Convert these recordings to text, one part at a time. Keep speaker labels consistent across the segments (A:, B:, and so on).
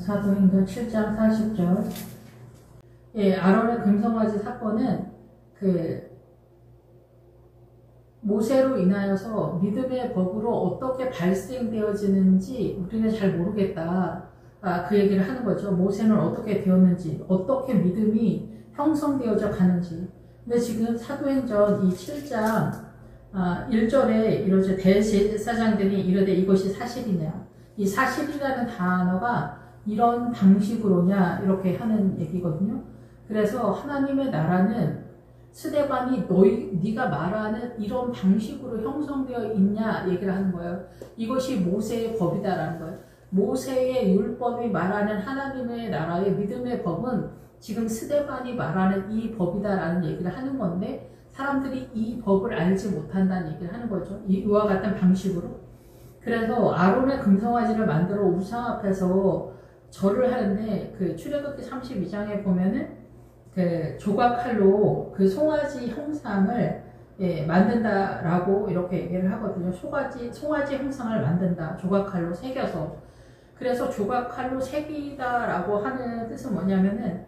A: 사도행전 7장 40절. 예, 아론의 금송아지 사건은 모세로 인하여서 믿음의 법으로 어떻게 발생되어지는지 우리는 잘 모르겠다. 그 얘기를 하는 거죠. 모세는 어떻게 되었는지, 어떻게 믿음이 형성되어져 가는지. 근데 지금 사도행전 이 7장 1절에 이러죠. 대제사장들이 이르되 이것이 사실이냐. 이 사실이라는 단어가 이런 방식으로냐 이렇게 하는 얘기거든요. 그래서 하나님의 나라는 스데반이 네가 말하는 이런 방식으로 형성되어 있냐 얘기를 하는 거예요. 이것이 모세의 법이다라는 거예요. 모세의 율법이 말하는 하나님의 나라의 믿음의 법은 지금 스데반이 말하는 이 법이다라는 얘기를 하는 건데 사람들이 이 법을 알지 못한다는 얘기를 하는 거죠. 이와 같은 방식으로. 그래서 아론의 금송아지를 만들어 우상 앞에서 절을 하는데 출애굽기 32장에 보면은 조각칼로 송아지 형상을 만든다라고 이렇게 얘기를 하거든요. 송아지 형상을 만든다. 조각칼로 새겨서. 그래서 조각칼로 새기다라고 하는 뜻은 뭐냐면은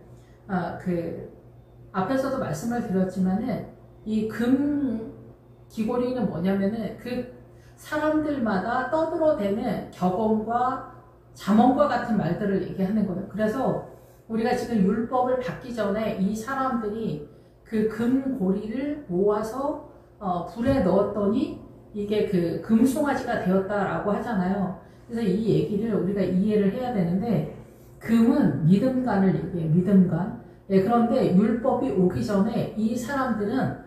A: 앞에서도 말씀을 드렸지만은 이 금 귀고리는 뭐냐면은 사람들마다 떠들어대는 격언과 잠언과 같은 말들을 얘기하는 거예요. 그래서 우리가 지금 율법을 받기 전에 이 사람들이 금고리를 모아서 불에 넣었더니 이게 금송아지가 되었다라고 하잖아요. 그래서 이 얘기를 우리가 이해를 해야 되는데 금은 믿음간을 얘기해요. 믿음간. 그런데 율법이 오기 전에 이 사람들은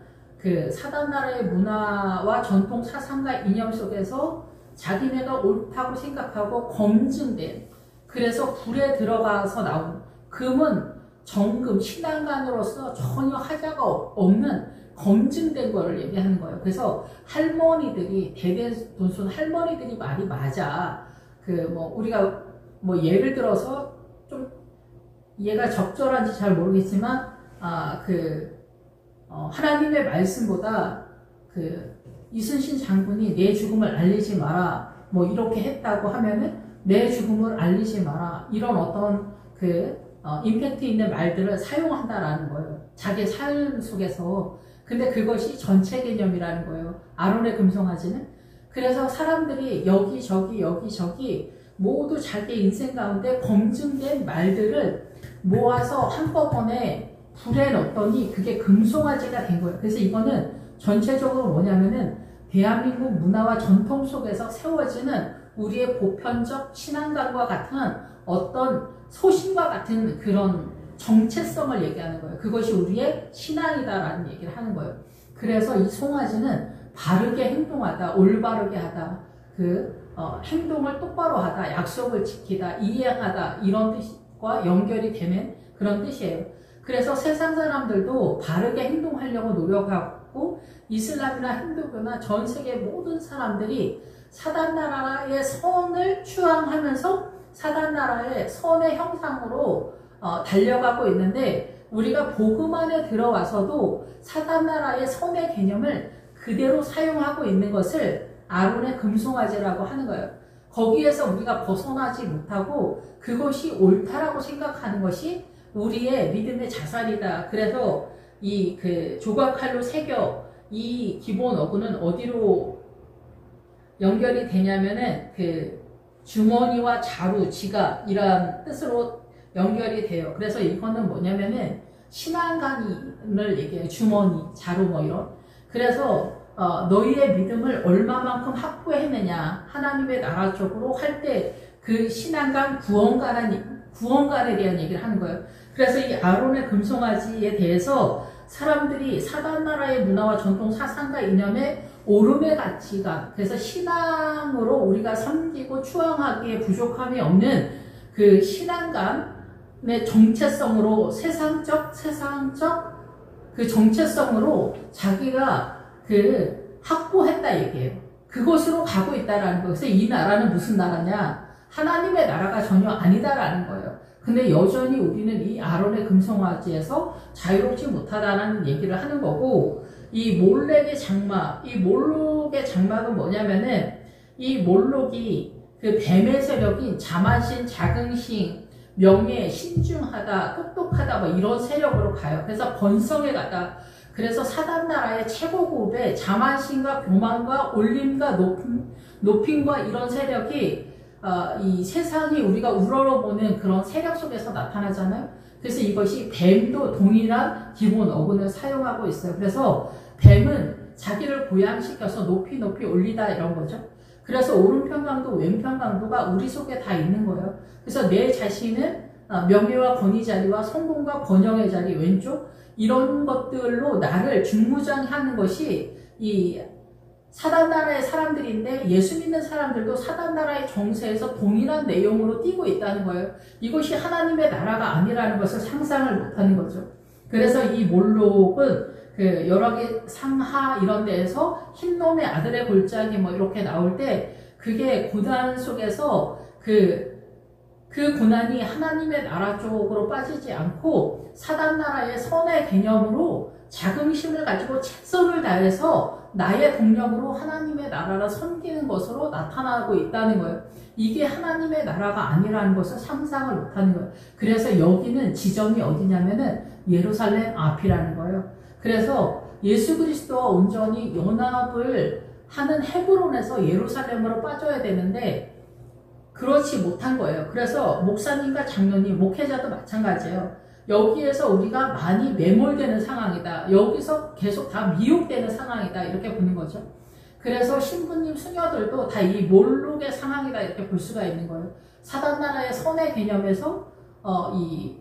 A: 사단나라의 문화와 전통 사상과 이념 속에서 자기네가 옳다고 생각하고 검증된, 그래서 불에 들어가서 나온 금은 정금, 신앙관으로서 전혀 하자가 없는 검증된 거를 얘기하는 거예요. 그래서 할머니들이, 대대손손 할머니들이 말이 맞아. 우리가 예를 들어서 좀 이해가 적절한지 잘 모르겠지만, 하나님의 말씀보다 이순신 장군이 내 죽음을 알리지 마라. 이렇게 했다고 하면은 내 죽음을 알리지 마라. 이런 어떤 임팩트 있는 말들을 사용한다라는 거예요. 자기 삶 속에서. 근데 그것이 전체 개념이라는 거예요. 아론의 금송아지는. 그래서 사람들이 여기저기 모두 자기 인생 가운데 검증된 말들을 모아서 한꺼번에 불에 넣었더니 그게 금송아지가 된 거예요. 그래서 이거는 전체적으로 뭐냐면은 대한민국 문화와 전통 속에서 세워지는 우리의 보편적 신앙관과 같은 어떤 소신과 같은 그런 정체성을 얘기하는 거예요. 그것이 우리의 신앙이다라는 얘기를 하는 거예요. 그래서 이 송아지는 바르게 행동하다, 올바르게 하다, 행동을 똑바로 하다, 약속을 지키다, 이행하다, 이런 뜻과 연결이 되는 그런 뜻이에요. 그래서 세상 사람들도 바르게 행동하려고 노력하고 이슬람이나 힌두교나 전 세계 모든 사람들이 사단나라의 선을 추앙하면서 사단나라의 선의 형상으로 달려가고 있는데 우리가 복음 안에 들어와서도 사단나라의 선의 개념을 그대로 사용하고 있는 것을 아론의 금송아지라고 하는 거예요. 거기에서 우리가 벗어나지 못하고 그것이 옳다라고 생각하는 것이 우리의 믿음의 자살이다. 그래서 조각칼로 새겨 이 기본 어구는 어디로 연결이 되냐면은 주머니와 자루, 지갑 이런 뜻으로 연결이 돼요. 그래서 이거는 뭐냐면은 신앙관을 얘기해요. 주머니, 자루 이런. 그래서 너희의 믿음을 얼마만큼 확보했느냐, 하나님의 나라 쪽으로 할 때 신앙관 구원관에 대한 얘기를 하는 거예요. 그래서 이 아론의 금송아지에 대해서 사람들이 사단나라의 문화와 전통 사상과 이념의 오름의 가치관, 그래서 신앙으로 우리가 섬기고 추앙하기에 부족함이 없는 신앙감의 정체성으로 세상적 정체성으로 자기가 확보했다 얘기예요. 그것으로 가고 있다라는 거예요. 그래서 이 나라는 무슨 나라냐? 하나님의 나라가 전혀 아니다라는 거예요. 근데 여전히 우리는 이 아론의 금송아지에서 자유롭지 못하다라는 얘기를 하는 거고, 이 몰렉의 장막, 이 몰록의 장막은 뭐냐면은 이 몰록이 뱀의 세력인 자만신, 자긍심, 명예, 신중하다, 똑똑하다 뭐 이런 세력으로 가요. 그래서 번성에 가다. 그래서 사단 나라의 최고급의 자만심과 교만과 올림과 높임과 이런 세력이 이 세상이 우리가 우러러보는 그런 세력 속에서 나타나잖아요. 그래서 이것이 뱀도 동일한 기본 어근을 사용하고 있어요. 그래서 뱀은 자기를 고양시켜서 높이 올리다 이런 거죠. 그래서 오른편 강도, 왼편 강도가 우리 속에 다 있는 거예요. 그래서 내 자신은 명예와 권위 자리와 성공과 번영의 자리 왼쪽 이런 것들로 나를 중무장하는 것이 이 사단 나라의 사람들인데 예수 믿는 사람들도 사단 나라의 정세에서 동일한 내용으로 뛰고 있다는 거예요. 이것이 하나님의 나라가 아니라는 것을 상상을 못하는 거죠. 그래서 이 몰록은 그 여러 개 상하 이런 데에서 흰놈의 아들의 골짜기 뭐 이렇게 나올 때 그게 고난 속에서 그 고난이 하나님의 나라 쪽으로 빠지지 않고 사단 나라의 선의 개념으로 자긍심을 가지고 최선을 다해서 나의 동력으로 하나님의 나라를 섬기는 것으로 나타나고 있다는 거예요. 이게 하나님의 나라가 아니라는 것을 상상을 못하는 거예요. 그래서 여기는 지점이 어디냐면은 예루살렘 앞이라는 거예요. 그래서 예수 그리스도와 온전히 연합을 하는 헤브론에서 예루살렘으로 빠져야 되는데 그렇지 못한 거예요. 그래서 목사님과 장로님, 목회자도 마찬가지예요. 여기에서 우리가 많이 매몰되는 상황이다. 여기서 계속 다 미혹되는 상황이다. 이렇게 보는 거죠. 그래서 신부님, 수녀들도 다 이 몰록의 상황이다. 이렇게 볼 수가 있는 거예요. 사단 나라의 선의 개념에서 이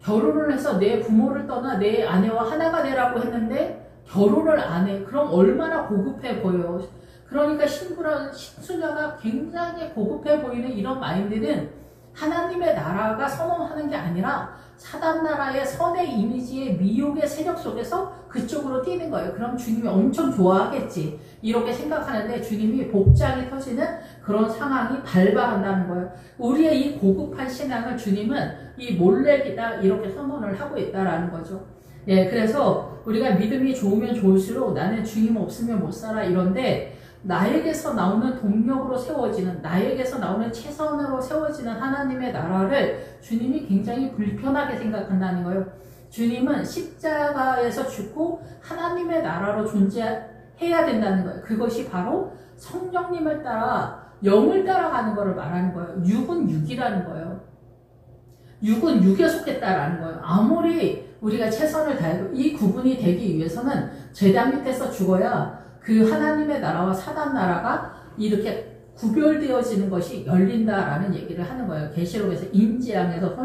A: 결혼을 해서 내 부모를 떠나 내 아내와 하나가 되라고 했는데 결혼을 안 해. 그럼 얼마나 고급해 보여요. 그러니까 신부랑 수녀가 굉장히 고급해 보이는 이런 마인드는 하나님의 나라가 선언하는 게 아니라 사단 나라의 선의 이미지의 미혹의 세력 속에서 그쪽으로 뛰는 거예요. 그럼 주님이 엄청 좋아하겠지. 이렇게 생각하는데 주님이 복장이 터지는 그런 상황이 발발한다는 거예요. 우리의 이 고급한 신앙을 주님은 이 몰렉이다 이렇게 선언을 하고 있다라는 거죠. 예, 그래서 우리가 믿음이 좋으면 좋을수록 나는 주님 없으면 못 살아 이런데 나에게서 나오는 동력으로 세워지는 나에게서 나오는 최선으로 세워지는 하나님의 나라를 주님이 굉장히 불편하게 생각한다는 거예요. 주님은 십자가에서 죽고 하나님의 나라로 존재해야 된다는 거예요. 그것이 바로 성령님을 따라 영을 따라가는 것을 말하는 거예요. 육은 육이라는 거예요. 육은 육에 속했다라는 거예요. 아무리 우리가 최선을 다해도 이 구분이 되기 위해서는 제단 밑에서 죽어야 그 하나님의 나라와 사단 나라가 이렇게 구별되어지는 것이 열린다라는 얘기를 하는 거예요. 계시록에서 임재앙에서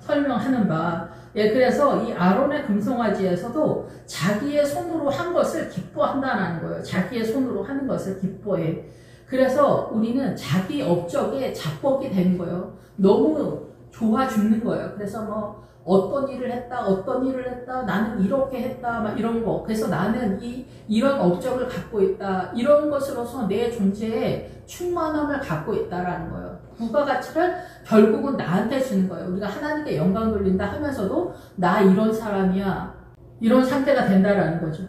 A: 설명하는 바. 예, 그래서 이 아론의 금송아지에서도 자기의 손으로 한 것을 기뻐한다는 거예요. 자기의 손으로 하는 것을 기뻐해. 그래서 우리는 자기 업적에 자뻑이 되는 거예요. 너무 좋아 죽는 거예요. 그래서 뭐 어떤 일을 했다, 나는 이렇게 했다, 막 이런 거. 그래서 나는 이런 업적을 갖고 있다, 이런 것으로서 내 존재에 충만함을 갖고 있다라는 거예요. 부가가치를 결국은 나한테 주는 거예요. 우리가 하나님께 영광 돌린다 하면서도 나 이런 사람이야, 이런 상태가 된다라는 거죠.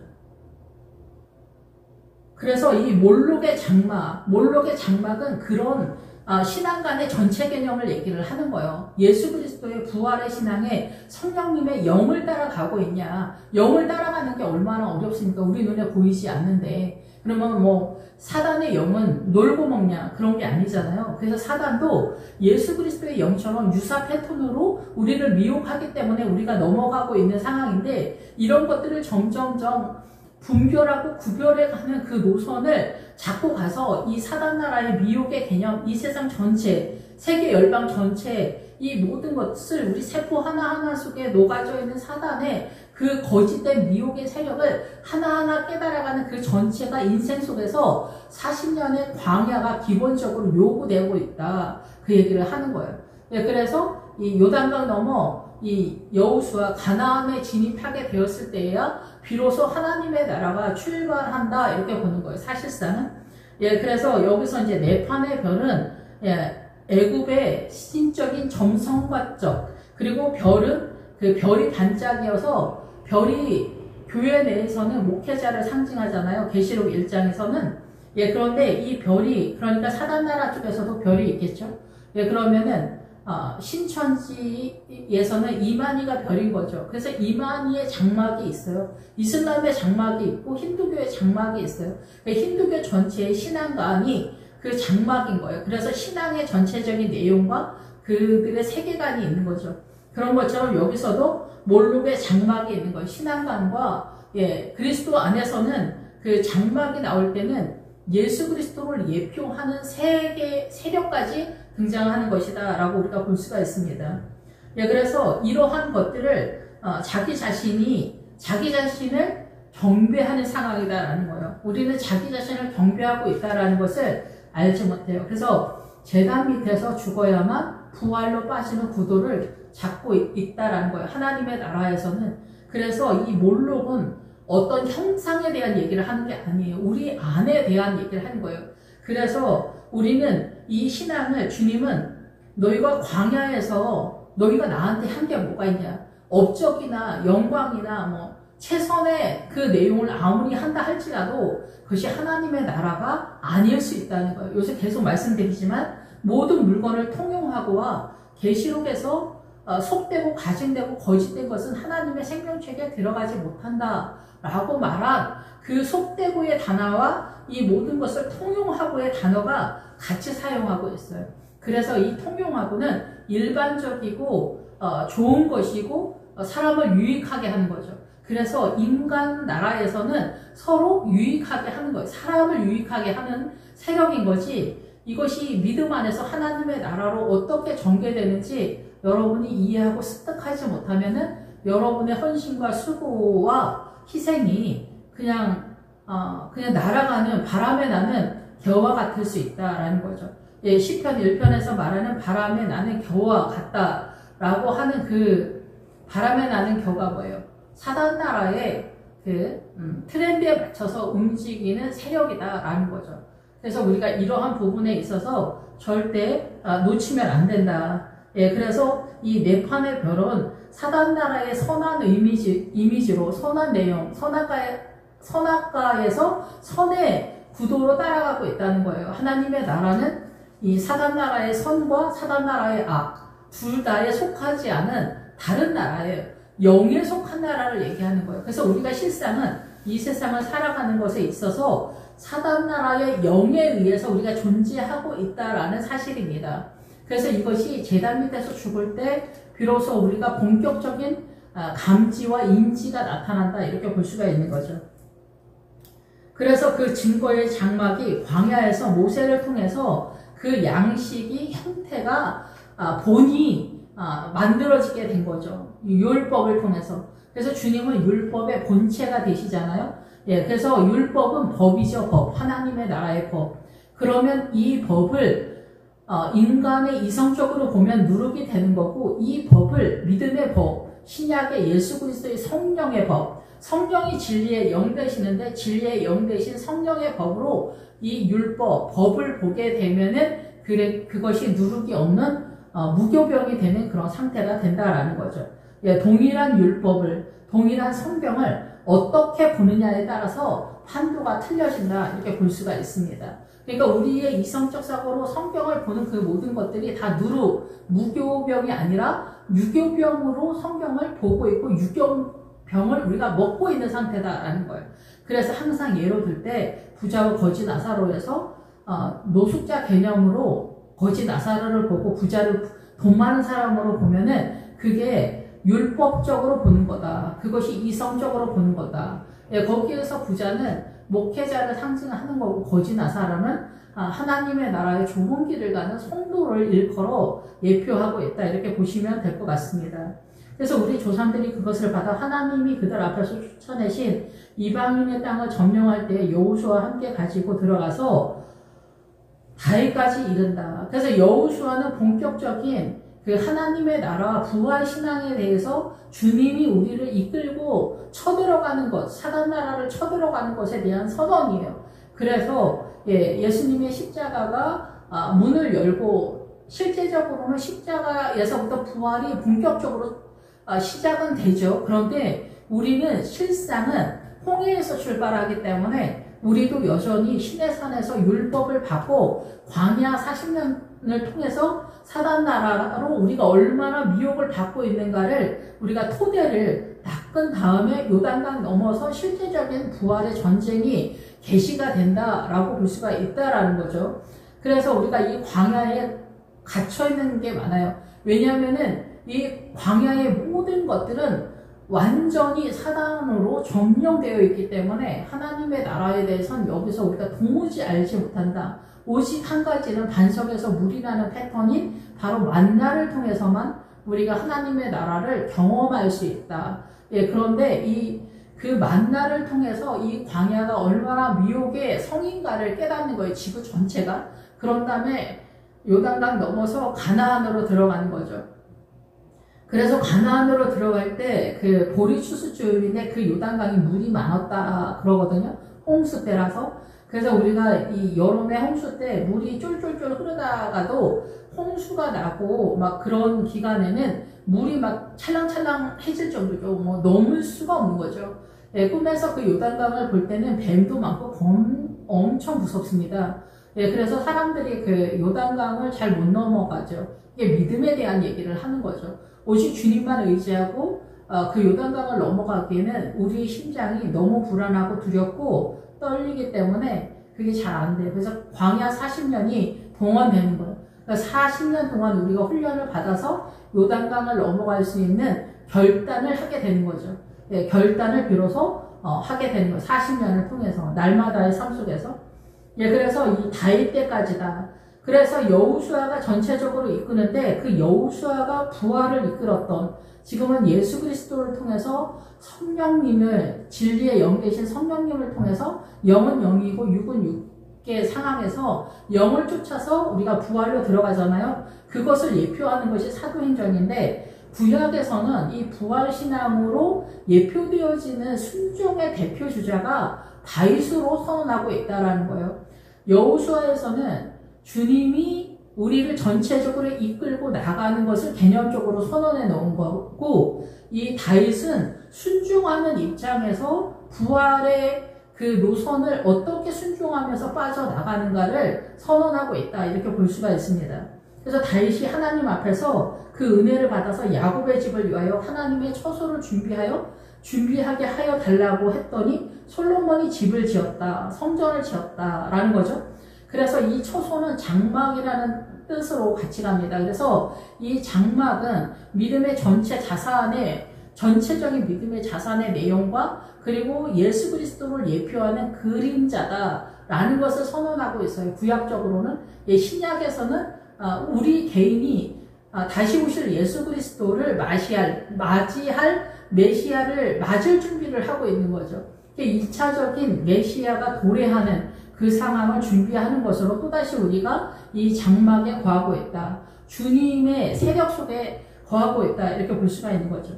A: 그래서 이 몰록의 장막은 그런 신앙 간의 전체 개념을 얘기를 하는 거예요. 예수 그리스도의 부활의 신앙에 성령님의 영을 따라가고 있냐. 영을 따라가는 게 얼마나 어렵습니까? 우리 눈에 보이지 않는데. 그러면 뭐 사단의 영은 놀고 먹냐 그런 게 아니잖아요. 그래서 사단도 예수 그리스도의 영처럼 유사 패턴으로 우리를 미혹하기 때문에 우리가 넘어가고 있는 상황인데 이런 것들을 점점점 분별하고 구별해가는 그 노선을 잡고 가서 이 사단 나라의 미혹의 개념, 이 세상 전체, 세계 열방 전체 이 모든 것을 우리 세포 하나하나 속에 녹아져 있는 사단의 그 거짓된 미혹의 세력을 하나하나 깨달아가는 그 전체가 인생 속에서 40년의 광야가 기본적으로 요구되고 있다. 그 얘기를 하는 거예요. 예, 그래서 이 요단강 넘어 이 여호수아 가나안에 진입하게 되었을 때에야 비로소 하나님의 나라가 출발한다 이렇게 보는 거예요. 사실상은. 예, 그래서 여기서 이제 네 판의 별은 애굽의 신적인 점성과적 그리고 별은 그 별이 반짝이어서 별이 교회 내에서는 목회자를 상징하잖아요. 계시록 1장에서는. 예, 그런데 이 별이 그러니까 사단 나라 쪽에서도 별이 있겠죠. 예, 그러면은 신천지에서는 이만희가 별인 거죠. 그래서 이만희의 장막이 있어요. 이슬람의 장막이 있고 힌두교의 장막이 있어요. 힌두교 전체의 신앙관이 그 장막인 거예요. 그래서 신앙의 전체적인 내용과 그들의 세계관이 있는 거죠. 그런 것처럼 여기서도 몰록의 장막이 있는 거예요. 신앙관과 그리스도 안에서는 그 장막이 나올 때는 예수 그리스도를 예표하는 세력까지 등장하는 것이다 라고 우리가 볼 수가 있습니다. 그래서 이러한 것들을 자기 자신을 경배하는 상황이다라는 거예요. 우리는 자기 자신을 경배하고 있다라는 것을 알지 못해요. 그래서 제단 밑에서 죽어야만 부활로 빠지는 구도를 잡고 있다라는 거예요. 하나님의 나라에서는. 그래서 이 몰록은 어떤 형상에 대한 얘기를 하는 게 아니에요. 우리 안에 대한 얘기를 하는 거예요. 그래서 우리는 이 신앙을, 주님은 너희가 광야에서 너희가 나한테 한 게 뭐가 있냐, 업적이나 영광이나 뭐 최선의 그 내용을 아무리 한다 할지라도 그것이 하나님의 나라가 아닐 수 있다는 거예요. 요새 계속 말씀드리지만 모든 물건을 통용하고와 계시록에서 속되고 가증되고 거짓된 것은 하나님의 생명책에 들어가지 못한다 라고 말한 그 속되고의 단어와 이 모든 것을 통용하고의 단어가 같이 사용하고 있어요. 그래서 이 통용하고는 일반적이고 좋은 것이고 사람을 유익하게 하는 거죠. 그래서 인간 나라에서는 서로 유익하게 하는 거예요. 사람을 유익하게 하는 세력인 거지, 이것이 믿음 안에서 하나님의 나라로 어떻게 전개되는지 여러분이 이해하고 습득하지 못하면은 여러분의 헌신과 수고와 희생이 그냥 날아가는 바람에 나는 겨와 같을 수 있다라는 거죠. 시편 1편에서 말하는 바람에 나는 겨와 같다라고 하는 그 바람에 나는 겨가 뭐예요? 사단 나라의 그 트렌드에 맞춰서 움직이는 세력이다라는 거죠. 그래서 우리가 이러한 부분에 있어서 절대 놓치면 안 된다. 그래서 이 네 판의 별은 사단 나라의 선한 이미지로 선한 내용, 선악과에서 선의 구도로 따라가고 있다는 거예요. 하나님의 나라는 이 사단 나라의 선과 사단 나라의 악, 둘 다에 속하지 않은 다른 나라예요. 영에 속한 나라를 얘기하는 거예요. 그래서 우리가 실상은 이 세상을 살아가는 것에 있어서 사단 나라의 영에 의해서 우리가 존재하고 있다라는 사실입니다. 그래서 이것이 제단 밑에서 죽을 때 비로소 우리가 본격적인 감지와 인지가 나타난다, 이렇게 볼 수가 있는 거죠. 그래서 그 증거의 장막이 광야에서 모세를 통해서 그 양식이 형태가 본이 만들어지게 된 거죠. 율법을 통해서. 그래서 주님은 율법의 본체가 되시잖아요. 그래서 율법은 법이죠. 법. 하나님의 나라의 법. 그러면 이 법을 인간의 이성적으로 보면 누룩이 되는 거고, 이 법을 믿음의 법, 신약의 예수 그리스도의 성령의 법, 성령이 진리의 영 되시는데 진리의 영 되신 성령의 법으로 이 율법, 법을 보게 되면은 그것이 누룩이 없는 무교병이 되는 그런 상태가 된다라는 거죠. 동일한 율법을, 동일한 성경을 어떻게 보느냐에 따라서 판도가 틀려진다, 이렇게 볼 수가 있습니다. 그러니까 우리의 이성적 사고로 성경을 보는 그 모든 것들이 다 무교병이 아니라 유교병으로 성경을 보고 있고 유교병을 우리가 먹고 있는 상태다라는 거예요. 그래서 항상 예로 들 때 부자와 거지 나사로에서 노숙자 개념으로 거지 나사로를 보고 부자를 돈 많은 사람으로 보면은 그게 율법적으로 보는 거다. 그것이 이성적으로 보는 거다. 거기에서 부자는 목회자를 상징하는 거고, 거지 나사로는 하나님의 나라의 좁은 길을 가는 성도를 일컬어 예표하고 있다, 이렇게 보시면 될 것 같습니다. 그래서 우리 조상들이 그것을 받아 하나님이 그들 앞에서 추천하신 이방인의 땅을 점령할 때 여호수아와 함께 가지고 들어가서 다윗까지 이른다. 그래서 여호수아는 본격적인 그 하나님의 나라와 부활 신앙에 대해서 주님이 우리를 이끌고 쳐들어가는 것, 사단 나라를 쳐들어가는 것에 대한 선언이에요. 그래서 예수님의 십자가가 문을 열고, 실제적으로는 십자가에서부터 부활이 본격적으로 시작은 되죠. 그런데 우리는 실상은 홍해에서 출발하기 때문에 우리도 여전히 시내산에서 율법을 받고 광야 40년을 통해서 사단 나라로 우리가 얼마나 미혹을 받고 있는가를 우리가 토대를 닦은 다음에 요단강 넘어서 실제적인 부활의 전쟁이 개시가 된다라고 볼 수가 있다라는 거죠. 그래서 우리가 이 광야에 갇혀 있는 게 많아요. 왜냐하면은 이 광야의 모든 것들은 완전히 사단으로 점령되어 있기 때문에 하나님의 나라에 대해서는 여기서 우리가 도무지 알지 못한다. 오직 한 가지는 반석에서 물이 나는 패턴인 바로 만나를 통해서만 우리가 하나님의 나라를 경험할 수 있다. 예, 그런데 그 만나를 통해서 이 광야가 얼마나 미혹의 성인가를 깨닫는 거예요. 지구 전체가. 그런 다음에 요단강 넘어서 가나안으로 들어가는 거죠. 그래서 가나안으로 들어갈 때 그 보리추수주일인데 그 요단강이 물이 많았다 그러거든요. 홍수 때라서. 그래서 우리가 이 여름에 홍수 때 물이 쫄쫄쫄 흐르다가도 홍수가 나고 막 그런 기간에는 물이 막 찰랑찰랑해질 정도죠. 뭐 넘을 수가 없는 거죠. 예, 꿈에서 그 요단강을 볼 때는 뱀도 많고 엄청 무섭습니다. 예, 그래서 사람들이 그 요단강을 잘 못 넘어가죠. 이게 믿음에 대한 얘기를 하는 거죠. 오직 주님만 의지하고 그 요단강을 넘어가기에는 우리 심장이 너무 불안하고 두렵고 떨리기 때문에 그게 잘 안 돼요. 그래서 광야 40년이 동원되는 거예요. 그러니까 40년 동안 우리가 훈련을 받아서 요단강을 넘어갈 수 있는 결단을 하게 되는 거죠. 예, 결단을 비로소 하게 되는 거예요. 40년을 통해서 날마다의 삶 속에서. 예, 그래서 이 다윗 때까지다. 그래서 여호수아가 전체적으로 이끄는데 그 여호수아가 부활을 이끌었던 지금은 예수 그리스도를 통해서 성령님을 진리의 영 되신 성령님을 통해서 영은 영이고 육은 육의 상황에서 영을 쫓아서 우리가 부활로 들어가잖아요. 그것을 예표하는 것이 사도행전인데 구약에서는 이 부활신앙으로 예표되어지는 순종의 대표 주자가 다윗으로 선언하고 있다라는 거예요. 여호수아에서는 주님이 우리를 전체적으로 이끌고 나가는 것을 개념적으로 선언해 놓은 거고, 이 다윗은 순종하는 입장에서 부활의 그 노선을 어떻게 순종하면서 빠져나가는가를 선언하고 있다, 이렇게 볼 수가 있습니다. 그래서 다윗이 하나님 앞에서 그 은혜를 받아서 야곱의 집을 위하여 하나님의 처소를 준비하게 하여 달라고 했더니 솔로몬이 집을 지었다, 성전을 지었다라는 거죠. 그래서 이 처소는 장막이라는 뜻으로 같이 갑니다. 그래서 이 장막은 믿음의 전체적인 믿음의 자산의 내용과 그리고 예수 그리스도를 예표하는 그림자다라는 것을 선언하고 있어요. 구약적으로는. 신약에서는 우리 개인이 다시 오실 예수 그리스도를 맞이할 메시아를 맞을 준비를 하고 있는 거죠. 2차적인 메시아가 도래하는 그 상황을 준비하는 것으로 또다시 우리가 이 장막에 거하고 있다. 주님의 세력 속에 거하고 있다. 이렇게 볼 수가 있는 거죠.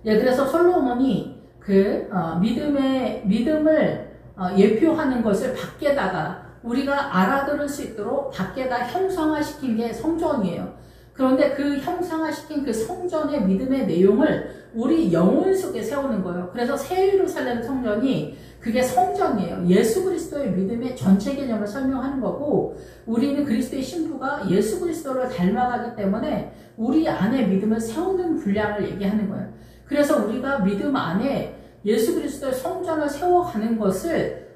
A: 예, 그래서 솔로몬이 그 믿음을 예표하는 것을 밖에다가 우리가 알아들을 수 있도록 밖에다 형상화시킨 게 성전이에요. 그런데 그 형상화시킨 그 성전의 믿음의 내용을 우리 영혼 속에 세우는 거예요. 그래서 새 예루살렘 성전이 그게 성전이에요. 예수 그리스도의 믿음의 전체 개념을 설명하는 거고, 우리는 그리스도의 신부가 예수 그리스도를 닮아가기 때문에 우리 안에 믿음을 세우는 분량을 얘기하는 거예요. 그래서 우리가 믿음 안에 예수 그리스도의 성전을 세워가는 것을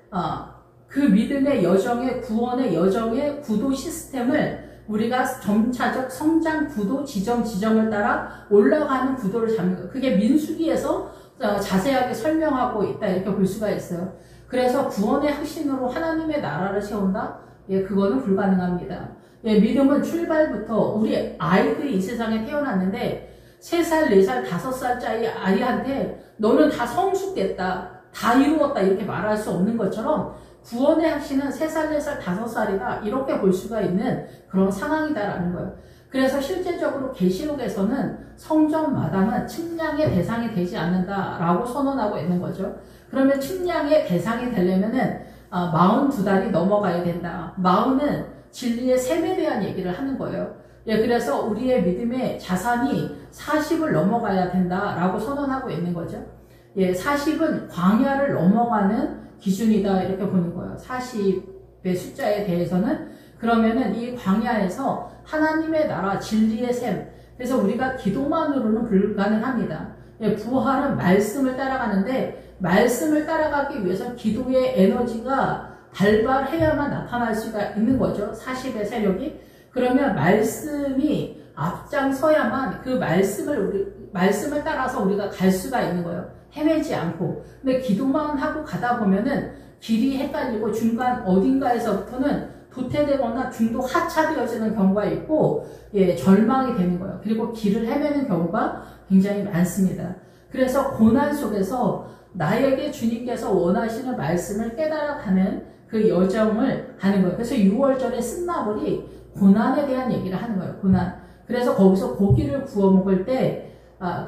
A: 그 믿음의 여정의 구원의 여정의 구도 시스템을 우리가 점차적 성장 구도 지점을 따라 올라가는 구도를 잡는 거예요. 그게 민수기에서 자세하게 설명하고 있다, 이렇게 볼 수가 있어요. 그래서 구원의核心으로 하나님의 나라를 세운다? 예, 그거는 불가능합니다. 예, 믿음은 출발부터 우리 아이들이 이 세상에 태어났는데 3살, 4살, 5살짜리 아이한테 너는 다 성숙됐다, 다 이루었다 이렇게 말할 수 없는 것처럼 구원의 핵심은 3살, 4살, 5살이다 이렇게 볼 수가 있는 그런 상황이다라는 거예요. 그래서 실제적으로 계시록에서는 성전 마당은 침량의 대상이 되지 않는다라고 선언하고 있는 거죠. 그러면 침량의 대상이 되려면은 42달이 넘어가야 된다. 40은 진리의 셈에 대한 얘기를 하는 거예요. 예, 그래서 우리의 믿음의 자산이 40을 넘어가야 된다라고 선언하고 있는 거죠. 예, 40은 광야를 넘어가는 기준이다 이렇게 보는 거예요. 40의 숫자에 대해서는. 그러면은 이 광야에서 하나님의 나라 진리의 샘, 그래서 우리가 기도만으로는 불가능합니다. 예, 부활은 말씀을 따라가는데 말씀을 따라가기 위해서 기도의 에너지가 발발해야만 나타날 수가 있는 거죠. 40의 세력이. 그러면 말씀이 앞장서야만 그 말씀을 따라서 우리가 갈 수가 있는 거예요. 헤매지 않고. 근데 기도만 하고 가다 보면은 길이 헷갈리고 중간 어딘가에서부터는 도태되거나 중도 하차되어지는 경우가 있고, 예, 절망이 되는 거예요. 그리고 길을 헤매는 경우가 굉장히 많습니다. 그래서 고난 속에서 나에게 주님께서 원하시는 말씀을 깨달아가는 그 여정을 가는 거예요. 그래서 6월절에 쓴나물이 고난에 대한 얘기를 하는 거예요. 고난. 그래서 거기서 고기를 구워 먹을 때,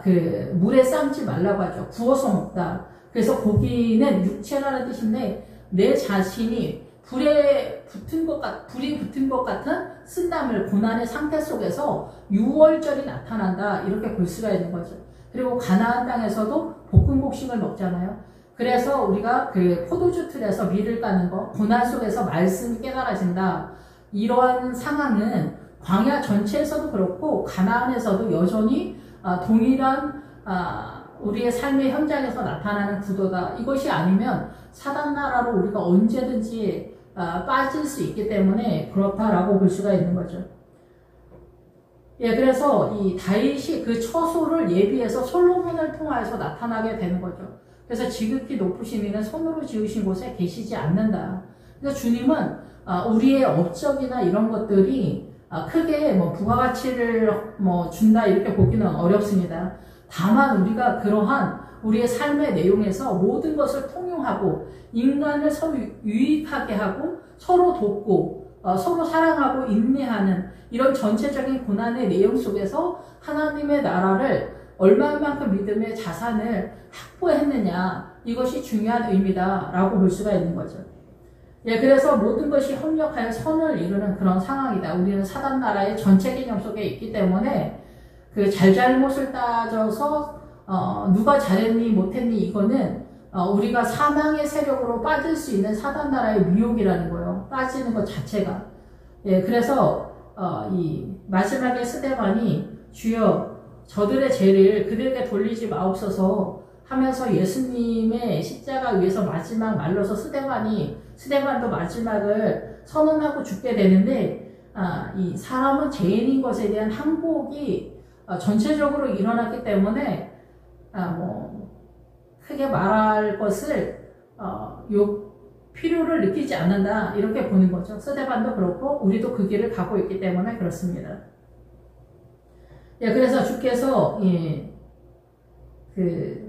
A: 그 물에 삶지 말라고 하죠. 구워서 먹다. 그래서 고기는 육체라는 뜻인데 내 자신이 불이 붙은 것 같은 쓴나물, 고난의 상태 속에서 6월절이 나타난다. 이렇게 볼 수가 있는 거죠. 그리고 가나안 땅에서도 볶음곡식을 먹잖아요. 그래서 우리가 그 포도주 틀에서 밀을 까는 거, 고난 속에서 말씀이 깨달아진다. 이러한 상황은 광야 전체에서도 그렇고 가나안에서도 여전히 동일한 우리의 삶의 현장에서 나타나는 구도다. 이것이 아니면 사단 나라로 우리가 언제든지 빠질 수 있기 때문에 그렇다라고 볼 수가 있는 거죠. 예, 그래서 이 다윗이 그 처소를 예비해서 솔로몬을 통하여서 나타나게 되는 거죠. 그래서 지극히 높으신 이는 손으로 지으신 곳에 계시지 않는다. 그래서 주님은 우리의 업적이나 이런 것들이 크게 뭐 부가가치를 뭐 준다 이렇게 보기는 어렵습니다. 다만 우리가 그러한 우리의 삶의 내용에서 모든 것을 통용하고 인간을 서로 유익하게 하고 서로 돕고 서로 사랑하고 인내하는 이런 전체적인 고난의 내용 속에서 하나님의 나라를 얼마만큼 믿음의 자산을 확보했느냐, 이것이 중요한 의미다라고 볼 수가 있는 거죠. 예, 그래서 모든 것이 협력하여 선을 이루는 그런 상황이다. 우리는 사단 나라의 전체 개념 속에 있기 때문에 그 잘잘못을 따져서 누가 잘했니 못했니 이거는 우리가 사망의 세력으로 빠질 수 있는 사단 나라의 미혹이라는 거예요. 빠지는 것 자체가. 예, 그래서 이 마지막에 스데반이 주여 저들의 죄를 그들에게 돌리지 마옵소서 하면서 예수님의 십자가 위에서 마지막 말로서 스데반도 마지막을 선언하고 죽게 되는데, 이 사람은 죄인인 것에 대한 항복이 전체적으로 일어났기 때문에 뭐 크게 말할 것을 필요를 느끼지 않는다 이렇게 보는 거죠. 스데반도 그렇고 우리도 그 길을 가고 있기 때문에 그렇습니다. 예, 그래서 주께서 그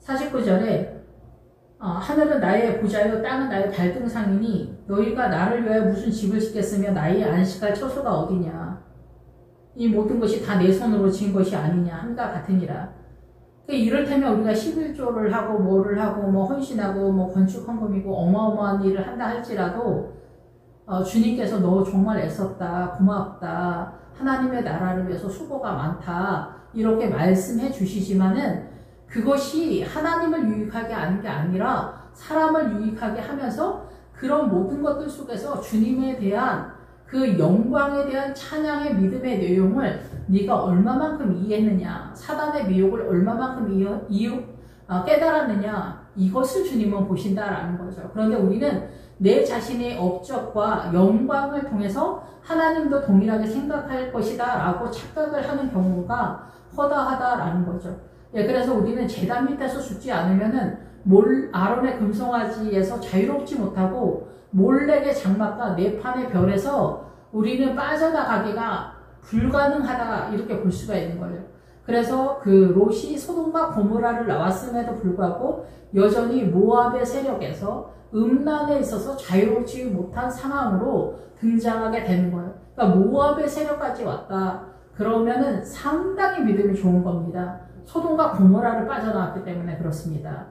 A: 49절에 하늘은 나의 보좌요 땅은 나의 발등상이니 너희가 나를 위하여 무슨 집을 짓겠으며 나의 안식할 처소가 어디냐. 이 모든 것이 다 내 손으로 지은 것이 아니냐 한가 같으니라. 이를테면 우리가 11조를 하고 뭐를 하고 뭐 헌신하고 뭐 건축 헌금이고 어마어마한 일을 한다 할지라도 주님께서 너 정말 애썼다, 고맙다, 하나님의 나라를 위해서 수고가 많다 이렇게 말씀해 주시지만은 그것이 하나님을 유익하게 하는 게 아니라 사람을 유익하게 하면서 그런 모든 것들 속에서 주님에 대한 그 영광에 대한 찬양의 믿음의 내용을 네가 얼마만큼 이해했느냐, 사단의 미혹을 얼마만큼 깨달았느냐, 이것을 주님은 보신다라는 거죠. 그런데 우리는 내 자신의 업적과 영광을 통해서 하나님도 동일하게 생각할 것이다 라고 착각을 하는 경우가 허다하다라는 거죠. 예, 그래서 우리는 제단 밑에서 죽지 않으면은 아론의 금송아지에서 자유롭지 못하고 몰렉의 장막과 네판의 별에서 우리는 빠져나가기가 불가능하다 이렇게 볼 수가 있는 거예요. 그래서 그 롯이 소돔과 고모라를 나왔음에도 불구하고 여전히 모압의 세력에서 음란에 있어서 자유롭지 못한 상황으로 등장하게 되는 거예요. 그러니까 모압의 세력까지 왔다. 그러면은 상당히 믿음이 좋은 겁니다. 소돔과 고모라를 빠져나왔기 때문에 그렇습니다.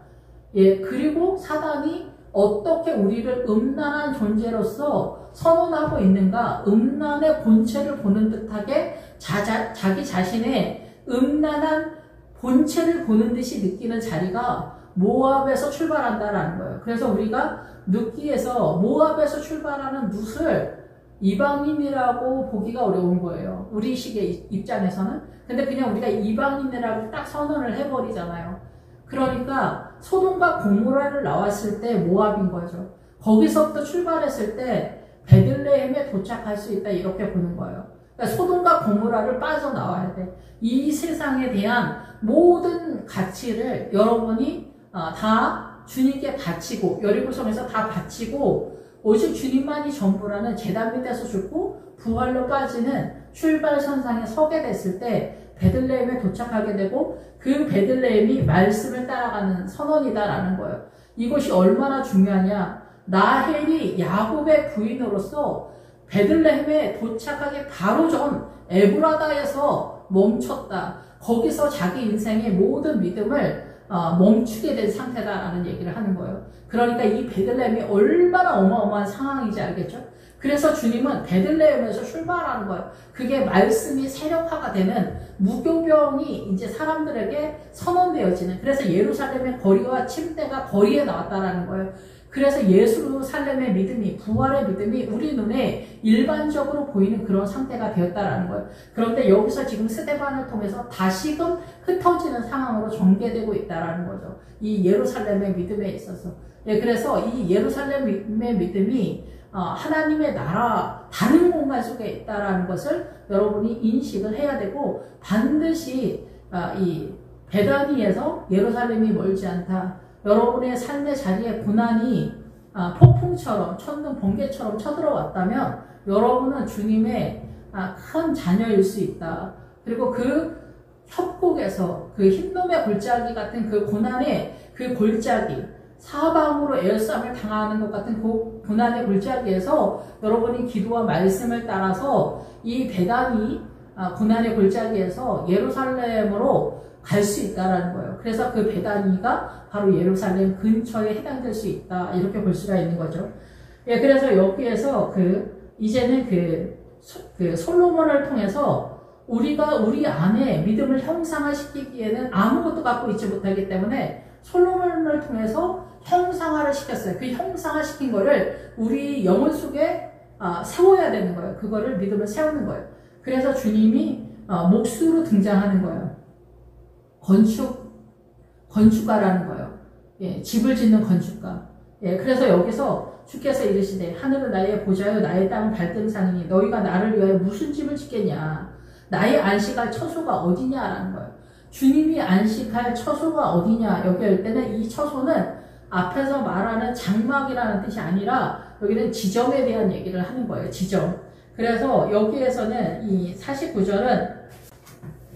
A: 예, 그리고 사단이 어떻게 우리를 음란한 존재로서 선언하고 있는가, 음란의 본체를 보는 듯하게 자기 자신의 음란한 본체를 보는 듯이 느끼는 자리가 모압에서 출발한다라는 거예요. 그래서 우리가 룻기에서 모압에서 출발하는 룻을 이방인이라고 보기가 어려운 거예요. 우리식의 입장에서는. 근데 그냥 우리가 이방인이라고 딱 선언을 해버리잖아요. 그러니까 소돔과 고모라를 나왔을 때 모압인 거죠. 거기서부터 출발했을 때 베들레헴에 도착할 수 있다 이렇게 보는 거예요. 그러니까 소돔과 고모라를 빠져나와야 돼. 이 세상에 대한 모든 가치를 여러분이 다 주님께 바치고 여리고성에서 다 바치고 오직 주님만이 전부라는 제단 밑에서 죽고 부활로 빠지는 출발선상에 서게 됐을 때 베들레헴에 도착하게 되고 그 베들레헴이 말씀을 따라가는 선언이다라는 거예요. 이것이 얼마나 중요하냐. 라헬이 야곱의 부인으로서 베들레헴에 도착하기 바로 전 에브라다에서 멈췄다. 거기서 자기 인생의 모든 믿음을 멈추게 된 상태다라는 얘기를 하는 거예요. 그러니까 이 베들레헴이 얼마나 어마어마한 상황인지 알겠죠? 그래서 주님은 베들레헴에서 출발하는 거예요. 그게 말씀이 세력화가 되는 무교병이 이제 사람들에게 선언되어지는, 그래서 예루살렘의 거리와 침대가 거리에 나왔다라는 거예요. 그래서 예루살렘의 믿음이, 부활의 믿음이 우리 눈에 일반적으로 보이는 그런 상태가 되었다라는 거예요. 그런데 여기서 지금 스데반을 통해서 다시금 흩어지는 상황으로 전개되고 있다라는 거죠. 이 예루살렘의 믿음에 있어서. 예, 그래서 이 예루살렘의 믿음이 하나님의 나라 다른 공간 속에 있다라는 것을 여러분이 인식을 해야 되고, 반드시 이 베다니에서 예루살렘이 멀지 않다. 여러분의 삶의 자리에 고난이 폭풍처럼 천둥 번개처럼 쳐들어왔다면 여러분은 주님의 큰 자녀일 수 있다. 그리고 그 협곡에서 그 흰놈의 골짜기 같은 그 고난의 그 골짜기, 사방으로 에어싸움을 당하는 것 같은 그 고난의 골짜기에서 여러분이 기도와 말씀을 따라서 이 베다니 고난의 골짜기에서 예루살렘으로 갈 수 있다라는 거예요. 그래서 그 베다니가 바로 예루살렘 근처에 해당될 수 있다. 이렇게 볼 수가 있는 거죠. 예, 그래서 여기에서 이제는 그 솔로몬을 통해서 우리가 우리 안에 믿음을 형상화시키기에는 아무것도 갖고 있지 못하기 때문에 솔로몬을 통해서 형상화를 시켰어요. 그 형상화시킨 거를 우리 영혼 속에 세워야 되는 거예요. 그거를 믿음을 세우는 거예요. 그래서 주님이 목수로 등장하는 거예요. 건축가라는 거예요. 예, 집을 짓는 건축가. 예, 그래서 여기서 주께서 이르시되 하늘은 나의 보좌요 나의 땅은 발등상이니 너희가 나를 위하여 무슨 집을 짓겠냐. 나의 안식할 처소가 어디냐라는 거예요. 주님이 안식할 처소가 어디냐. 여기 할 때는 이 처소는 앞에서 말하는 장막이라는 뜻이 아니라 여기는 지점에 대한 얘기를 하는 거예요. 지점. 그래서 여기에서는 이 49절은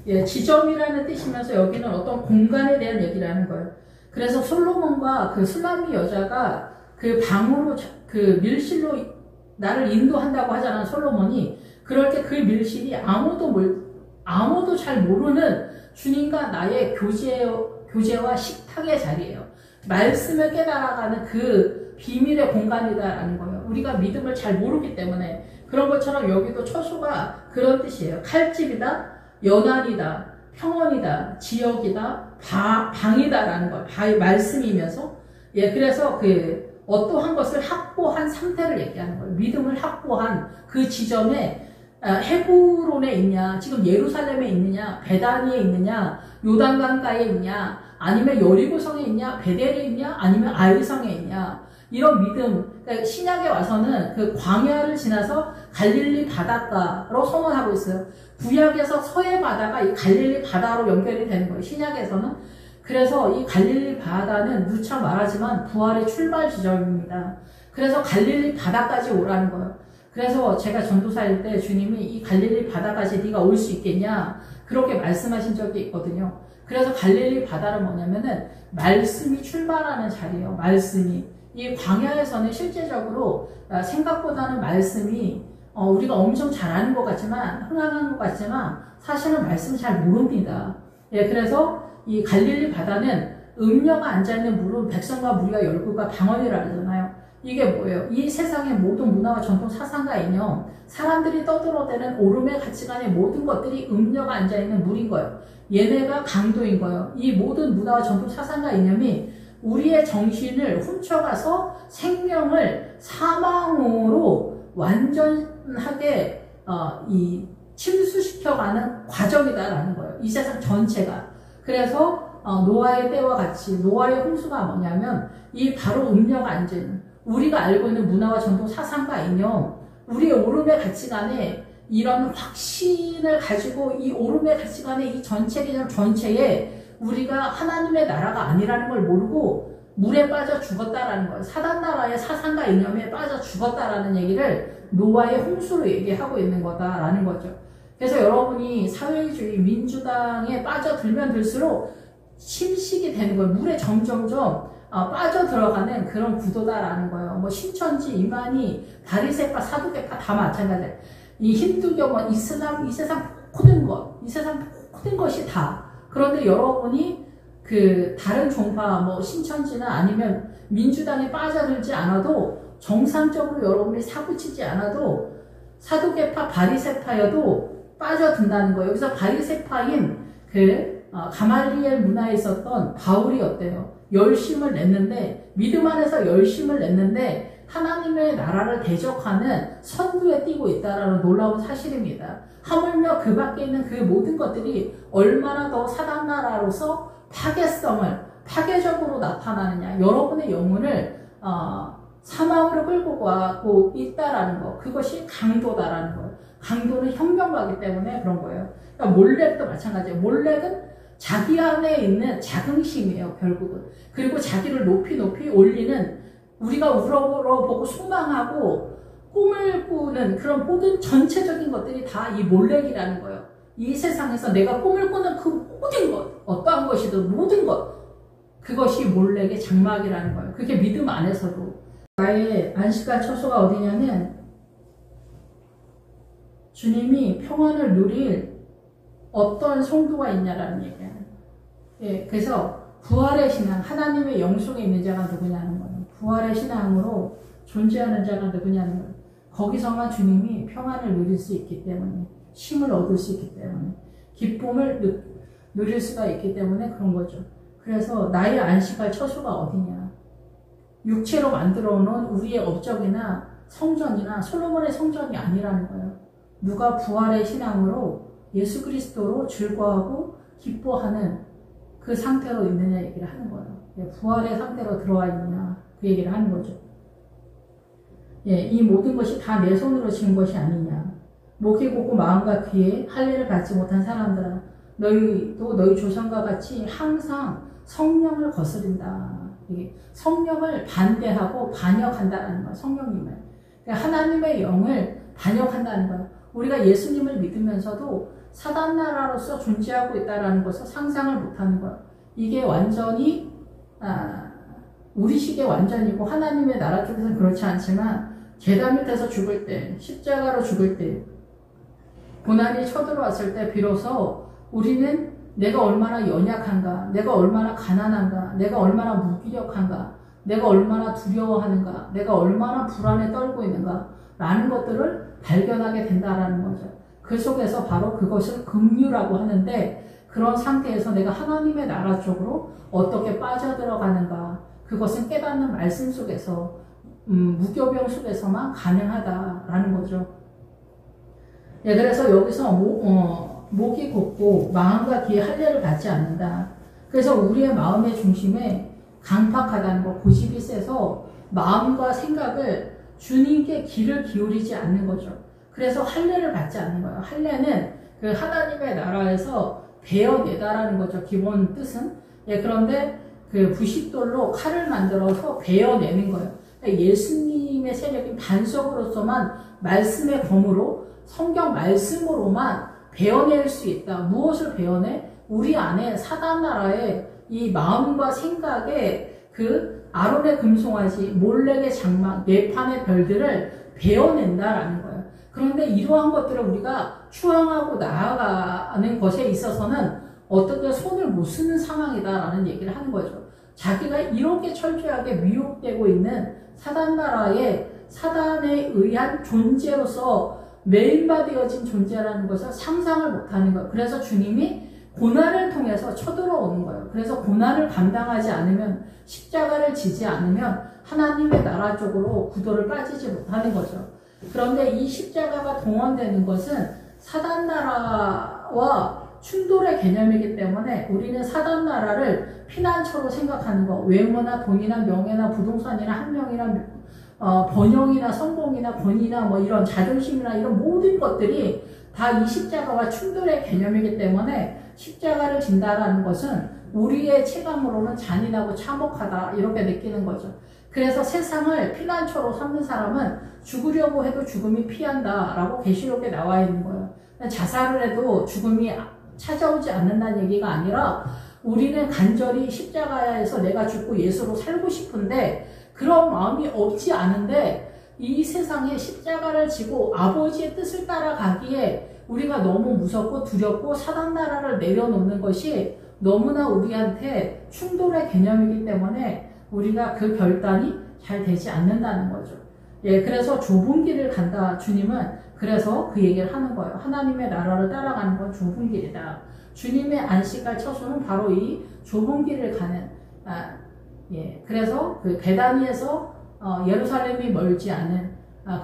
A: 예, 지점이라는 뜻이면서 여기는 어떤 공간에 대한 얘기를 하는 거예요. 그래서 솔로몬과 그 술람미 여자가 그 방으로 그 밀실로 나를 인도한다고 하잖아, 솔로몬이. 그럴 때 그 밀실이 아무도 잘 모르는 주님과 나의 교제와 식탁의 자리예요. 말씀을 깨달아가는 그 비밀의 공간이다라는 거예요. 우리가 믿음을 잘 모르기 때문에. 그런 것처럼 여기도 처소가 그런 뜻이에요. 칼집이다, 연안이다, 평원이다, 지역이다, 방이다라는 걸, 말씀이면서. 예, 그래서 어떠한 것을 확보한 상태를 얘기하는 거예요. 믿음을 확보한 그 지점에 헤브론에 있냐, 지금 예루살렘에 있느냐, 베다니에 있느냐, 요단강가에 있냐, 아니면 여리고성에 있냐, 베델에 있냐, 아니면 아이성에 있냐. 이런 믿음, 그러니까 신약에 와서는 그 광야를 지나서 갈릴리 바닷가로 선언하고 있어요. 구약에서 서해 바다가 이 갈릴리 바다로 연결이 되는 거예요. 신약에서는. 그래서 이 갈릴리 바다는 누차 말하지만 부활의 출발 지점입니다. 그래서 갈릴리 바다까지 오라는 거예요. 그래서 제가 전도사일 때 주님이 이 갈릴리 바다까지 네가 올 수 있겠냐 그렇게 말씀하신 적이 있거든요. 그래서 갈릴리 바다는 뭐냐면은 말씀이 출발하는 자리예요. 말씀이. 이 광야에서는 실제적으로 생각보다는 말씀이 우리가 엄청 잘 아는 것 같지만, 흥황한 것 같지만 사실은 말씀 잘 모릅니다. 예, 그래서 이 갈릴리 바다는 음녀가 앉아있는 물은 백성과 무리가 열국과 방언이라 하잖아요. 이게 뭐예요? 이 세상의 모든 문화와 전통, 사상과 이념, 사람들이 떠들어대는 오름의 가치관의 모든 것들이 음녀가 앉아있는 물인 거예요. 얘네가 강도인 거예요. 이 모든 문화와 전통, 사상과 이념이 우리의 정신을 훔쳐가서 생명을 사망으로 완전 완전하게 이 침수시켜가는 과정이다라는 거예요. 이 세상 전체가. 그래서 노아의 때와 같이 노아의 홍수가 뭐냐면 이 바로 음력 안전, 우리가 알고 있는 문화와 전통, 사상과 이념, 우리의 오름의 가치관에 이런 확신을 가지고 이 오름의 가치관에 이 전체 개념 전체에 우리가 하나님의 나라가 아니라는 걸 모르고 물에 빠져 죽었다라는 거예요. 사단 나라의 사상과 이념에 빠져 죽었다라는 얘기를 노아의 홍수로 얘기하고 있는 거다라는 거죠. 그래서 여러분이 사회주의 민주당에 빠져들면 들수록 침식이 되는 거예요. 물에 점점점 빠져들어가는 그런 구도다라는 거예요. 뭐 신천지, 이만희, 바리새파, 사두개파 다 마찬가지예요. 이 힌두교, 이슬람, 이 세상 모든 것이 다. 그런데 여러분이 그 다른 종파, 뭐 신천지나 아니면 민주당에 빠져들지 않아도 정상적으로 여러분이 사고치지 않아도 사두개파, 바리새파여도 빠져든다는 거예요. 여기서 바리새파인 가말리엘 문화에 있었던 바울이 어때요? 열심을 냈는데, 믿음 안에서 열심을 냈는데 하나님의 나라를 대적하는 선두에 뛰고 있다라는 놀라운 사실입니다. 하물며 그 밖에 있는 그 모든 것들이 얼마나 더 사단 나라로서 파괴적으로 나타나느냐. 여러분의 영혼을 사망으로 끌고 가고 있다라는 거. 그것이 강도다라는 거예요. 강도는 혁명가기 때문에 그런 거예요. 그러니까 몰렉도 마찬가지예요. 몰렉은 자기 안에 있는 자긍심이에요, 결국은. 그리고 자기를 높이 올리는, 우리가 우러러보고 소망하고 꿈을 꾸는 그런 모든 전체적인 것들이 다 이 몰렉이라는 거예요. 이 세상에서 내가 꿈을 꾸는 그 모든 것, 어떠한 것이든 모든 것, 그것이 몰렉의 장막이라는 거예요. 그게 믿음 안에서도. 나의 안식할 처소가 어디냐면 주님이 평안을 누릴 어떤 성도가 있냐라는 얘기예요. 예, 그래서 부활의 신앙, 하나님의 영속에 있는 자가 누구냐는 거예요. 부활의 신앙으로 존재하는 자가 누구냐는 거예요. 거기서만 주님이 평안을 누릴 수 있기 때문에, 쉼을 얻을 수 있기 때문에, 기쁨을 누릴 수가 있기 때문에 그런 거죠. 그래서 나의 안식할 처소가 어디냐. 육체로 만들어 놓은 우리의 업적이나 성전이나 솔로몬의 성전이 아니라는 거예요. 누가 부활의 신앙으로 예수 그리스도로 즐거워하고 기뻐하는 그 상태로 있느냐 얘기를 하는 거예요. 부활의 상태로 들어와 있느냐 그 얘기를 하는 거죠. 이 모든 것이 다 내 손으로 지은 것이 아니냐. 목이 곧고 마음과 귀에 할례를 받지 못한 사람들아, 너희도 너희 조상과 같이 항상 성령을 거스린다. 성령을 반대하고 반역한다는 거예요. 성령님을. 그러니까 하나님의 영을 반역한다는 거예요. 우리가 예수님을 믿으면서도 사단 나라로서 존재하고 있다는 것을 상상을 못하는 거예요. 이게 완전히 우리식의 완전이고 하나님의 나라 쪽에서는 그렇지 않지만 계단 밑에서 죽을 때, 십자가로 죽을 때, 고난이 쳐들어왔을 때 비로소 우리는 내가 얼마나 연약한가, 내가 얼마나 가난한가, 내가 얼마나 무기력한가, 내가 얼마나 두려워하는가, 내가 얼마나 불안에 떨고 있는가 라는 것들을 발견하게 된다라는 거죠. 그 속에서 바로 그것을 긍휼이라고 하는데, 그런 상태에서 내가 하나님의 나라 쪽으로 어떻게 빠져들어가는가, 그것은 깨닫는 말씀 속에서 무교병 속에서만 가능하다라는 거죠. 그래서 여기서 목이 곧고 마음과 귀에 할례를 받지 않는다. 그래서 우리의 마음의 중심에 강팍하다는 거, 고집이 세서 마음과 생각을 주님께 귀를 기울이지 않는 거죠. 그래서 할례를 받지 않는 거예요. 할례는 그 하나님의 나라에서 베어내다라는 거죠. 기본 뜻은. 그런데 그 부싯돌로 칼을 만들어서 베어내는 거예요. 그러니까 예수님의 세력인 반석으로서만 말씀의 검으로, 성경 말씀으로만 베어낼 수 있다. 무엇을 베어내? 우리 안에 사단 나라의 이 마음과 생각의 그 아론의 금송아지, 몰렉의 장막, 네판의 별들을 베어낸다라는 거예요. 그런데 이러한 것들을 우리가 추앙하고 나아가는 것에 있어서는 어떻게 손을 못 쓰는 상황이다라는 얘기를 하는 거죠. 자기가 이렇게 철저하게 미혹되고 있는 사단 나라의 사단에 의한 존재로서 매인바되어진 존재라는 것을 상상을 못하는 거예요. 그래서 주님이 고난을 통해서 쳐들어오는 거예요. 그래서 고난을 감당하지 않으면, 십자가를 지지 않으면 하나님의 나라 쪽으로 구도를 빠지지 못하는 거죠. 그런데 이 십자가가 동원되는 것은 사단 나라와 충돌의 개념이기 때문에 우리는 사단 나라를 피난처로 생각하는 거, 외모나 돈이나 명예나 부동산이나 학명이나 번영이나 성공이나 권위나 뭐 이런 자존심이나 이런 모든 것들이 다 이 십자가와 충돌의 개념이기 때문에 십자가를 진다라는 것은 우리의 체감으로는 잔인하고 참혹하다 이렇게 느끼는 거죠. 그래서 세상을 피난처로 삼는 사람은 죽으려고 해도 죽음이 피한다라고 계시록에 나와 있는 거예요. 자살을 해도 죽음이 찾아오지 않는다는 얘기가 아니라 우리는 간절히 십자가에서 내가 죽고 예수로 살고 싶은데 그런 마음이 없지 않은데 이 세상에 십자가를 지고 아버지의 뜻을 따라가기에 우리가 너무 무섭고 두렵고 사단 나라를 내려놓는 것이 너무나 우리한테 충돌의 개념이기 때문에 우리가 그 결단이 잘 되지 않는다는 거죠. 예, 그래서 좁은 길을 간다. 주님은 그래서 그 얘기를 하는 거예요. 하나님의 나라를 따라가는 건 좁은 길이다. 주님의 안식할 처소는 바로 이 좁은 길을 가는 예, 그래서 그 베다니에서 예루살렘이 멀지 않은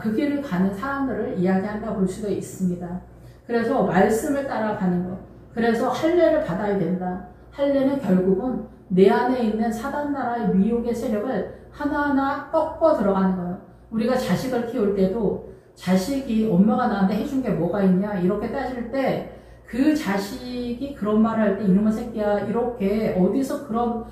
A: 그 길을 가는 사람들을 이야기한다 볼 수가 있습니다. 그래서 말씀을 따라가는 것. 그래서 할례를 받아야 된다. 할례는 결국은 내 안에 있는 사단 나라의 미혹의 세력을 하나하나 꺾어 들어가는 거예요. 우리가 자식을 키울 때도 자식이 엄마가 나한테 해준 게 뭐가 있냐 이렇게 따질 때 그 자식이 그런 말을 할 때 이놈의 새끼야 이렇게 어디서 그런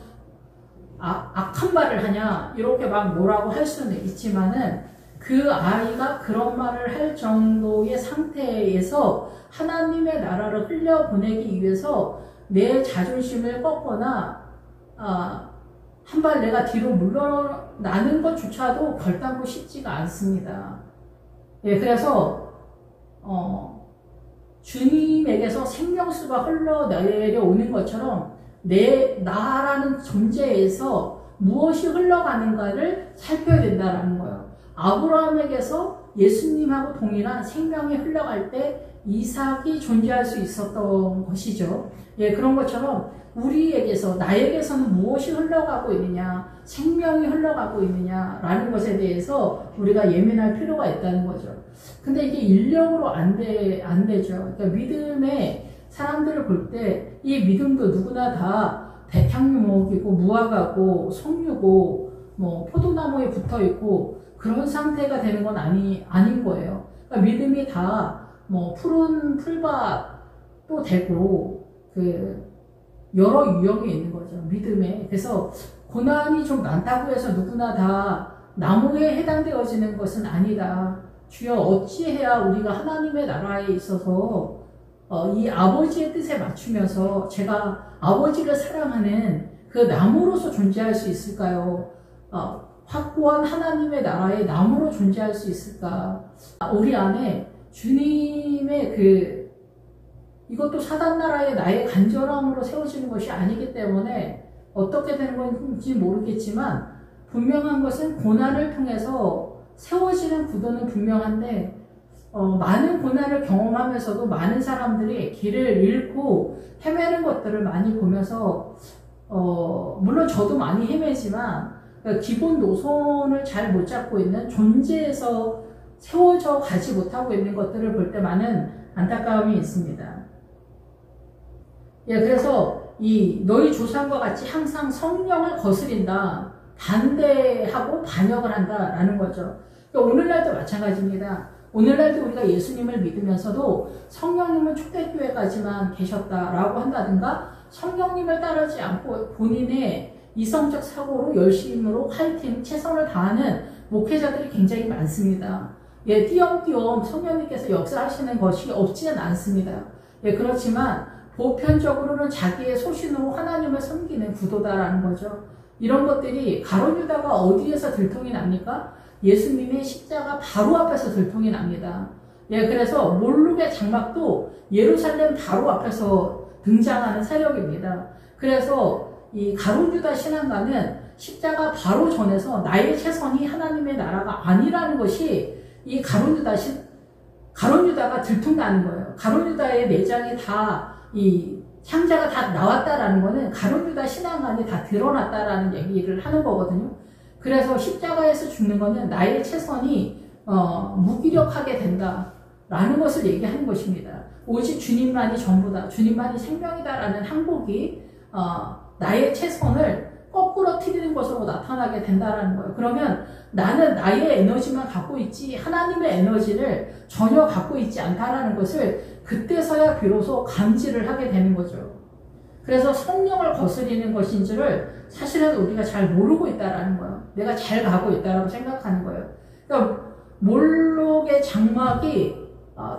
A: 악한 말을 하냐 이렇게 막 뭐라고 할 수는 있지만은 그 아이가 그런 말을 할 정도의 상태에서 하나님의 나라를 흘려보내기 위해서 내 자존심을 꺾거나 한 발 내가 뒤로 물러나는 것조차도 결단코 쉽지가 않습니다. 예, 그래서 주님에게서 생명수가 흘러내려오는 것처럼 나라는 존재에서 무엇이 흘러가는가를 살펴야 된다는 거예요. 아브라함에게서 예수님하고 동일한 생명이 흘러갈 때 이삭이 존재할 수 있었던 것이죠. 예, 그런 것처럼 우리에게서, 나에게서는 무엇이 흘러가고 있느냐, 생명이 흘러가고 있느냐라는 것에 대해서 우리가 예민할 필요가 있다는 거죠. 근데 이게 인력으로 안 되죠. 그러니까 믿음의 사람들을 볼 때 이 믿음도 누구나 다 백향유목이고 무화과고 석류고 뭐 포도나무에 붙어 있고 그런 상태가 되는 건 아닌 거예요. 그러니까 믿음이 다 뭐 푸른 풀밭도 되고 여러 유형이 있는 거죠. 믿음에. 그래서 고난이 좀 많다고 해서 누구나 다 나무에 해당되어지는 것은 아니다. 주여 어찌해야 우리가 하나님의 나라에 있어서 이 아버지의 뜻에 맞추면서 제가 아버지를 사랑하는 그 나무로서 존재할 수 있을까요? 확고한 하나님의 나라의 나무로 존재할 수 있을까? 우리 안에 주님의 이것도 사단 나라의 나의 간절함으로 세워지는 것이 아니기 때문에 어떻게 되는 건지 모르겠지만 분명한 것은 고난을 통해서 세워지는 구도는 분명한데 많은 고난을 경험하면서도 많은 사람들이 길을 잃고 헤매는 것들을 많이 보면서 물론 저도 많이 헤매지만 기본 노선을 잘 못 잡고 있는 존재에서 세워져 가지 못하고 있는 것들을 볼 때 많은 안타까움이 있습니다. 예, 그래서 너희 조상과 같이 항상 성령을 거스린다, 반대하고 반역을 한다라는 거죠. 그러니까 오늘날도 마찬가지입니다. 오늘날도 우리가 예수님을 믿으면서도 성령님은 초대교회까지만 계셨다라고 한다든가 성령님을 따르지 않고 본인의 이성적 사고로 열심으로 화이팅, 최선을 다하는 목회자들이 굉장히 많습니다. 예, 띄엄띄엄 성령님께서 역사하시는 것이 없지는 않습니다. 예, 그렇지만 보편적으로는 자기의 소신으로 하나님을 섬기는 구도다라는 거죠. 이런 것들이 가룟 유다가 어디에서 들통이 납니까? 예수님의 십자가 바로 앞에서 들통이 납니다. 예, 그래서 몰룩의 장막도 예루살렘 바로 앞에서 등장하는 세력입니다. 그래서 이 가룟 유다 신앙가는 십자가 바로 전에서 나의 최선이 하나님의 나라가 아니라는 것이 이 가룟 유다가 들통나는 거예요. 가룟 유다의 내장이 다 향자가 다 나왔다라는 거는 가룟 유다 신앙관이 다 드러났다라는 얘기를 하는 거거든요. 그래서 십자가에서 죽는 거는 나의 최선이 무기력하게 된다라는 것을 얘기하는 것입니다. 오직 주님만이 전부다, 주님만이 생명이다라는 항복이 나의 최선을 거꾸로 틀리는 것으로 나타나게 된다라는 거예요. 그러면 나는 나의 에너지만 갖고 있지 하나님의 에너지를 전혀 갖고 있지 않다라는 것을 그때서야 비로소 감지를 하게 되는 거죠. 그래서 성령을 거스리는 것인 줄을 사실은 우리가 잘 모르고 있다라는 거예요. 내가 잘 가고 있다라고 생각하는 거예요. 그러니까 몰록의 장막이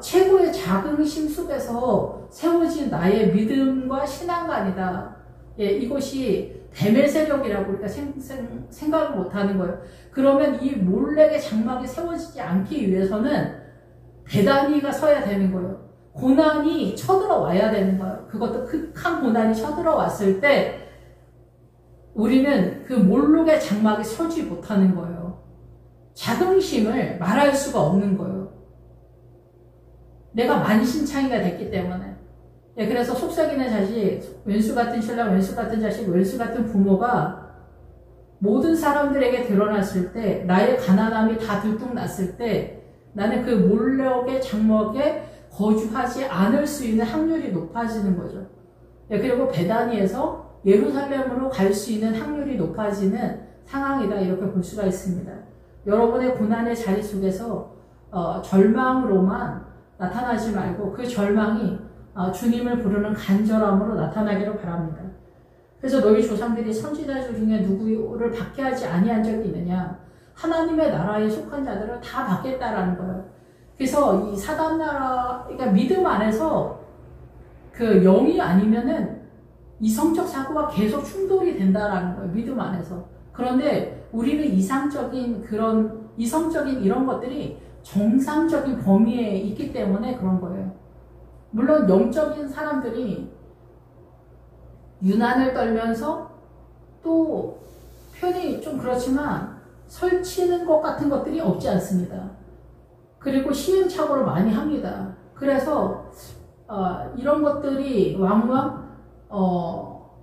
A: 최고의 자긍심 속에서 세워진 나의 믿음과 신앙관이다. 예, 이것이 뱀의 세력이라고 우리가 생각을 못하는 거예요. 그러면 이 몰렉의 장막이 세워지지 않기 위해서는 베다니가 서야 되는 거예요. 고난이 쳐들어와야 되는 거예요. 그것도 극한 고난이 쳐들어왔을 때 우리는 그 몰록의 장막에 서지 못하는 거예요. 자긍심을 말할 수가 없는 거예요. 내가 만신창이가 됐기 때문에. 예, 그래서 속삭이는 자식, 왼수 같은 신랑, 왼수 같은 자식, 왼수 같은 부모가 모든 사람들에게 드러났을 때, 나의 가난함이 다 들통났을 때, 나는 그 몰록의 장막에 거주하지 않을 수 있는 확률이 높아지는 거죠. 예, 그리고 베다니에서 예루살렘으로 갈 수 있는 확률이 높아지는 상황이다, 이렇게 볼 수가 있습니다. 여러분의 고난의 자리 속에서 절망으로만 나타나지 말고 그 절망이 주님을 부르는 간절함으로 나타나기를 바랍니다. 그래서 너희 조상들이 선지자 중에 누구를 박해하지 아니한 적이 있느냐? 하나님의 나라에 속한 자들을 다 받겠다라는 거예요. 그래서 이 사단 나라, 그러니까 믿음 안에서 그 영이 아니면은 이성적 사고가 계속 충돌이 된다라는 거예요. 믿음 안에서. 그런데 우리는 이성적인 이런 것들이 정상적인 범위에 있기 때문에 그런 거예요. 물론 영적인 사람들이 유난을 떨면서 또 표현이 좀 그렇지만 설치는 것 같은 것들이 없지 않습니다. 그리고 시행착오를 많이 합니다. 그래서 이런 것들이 왕왕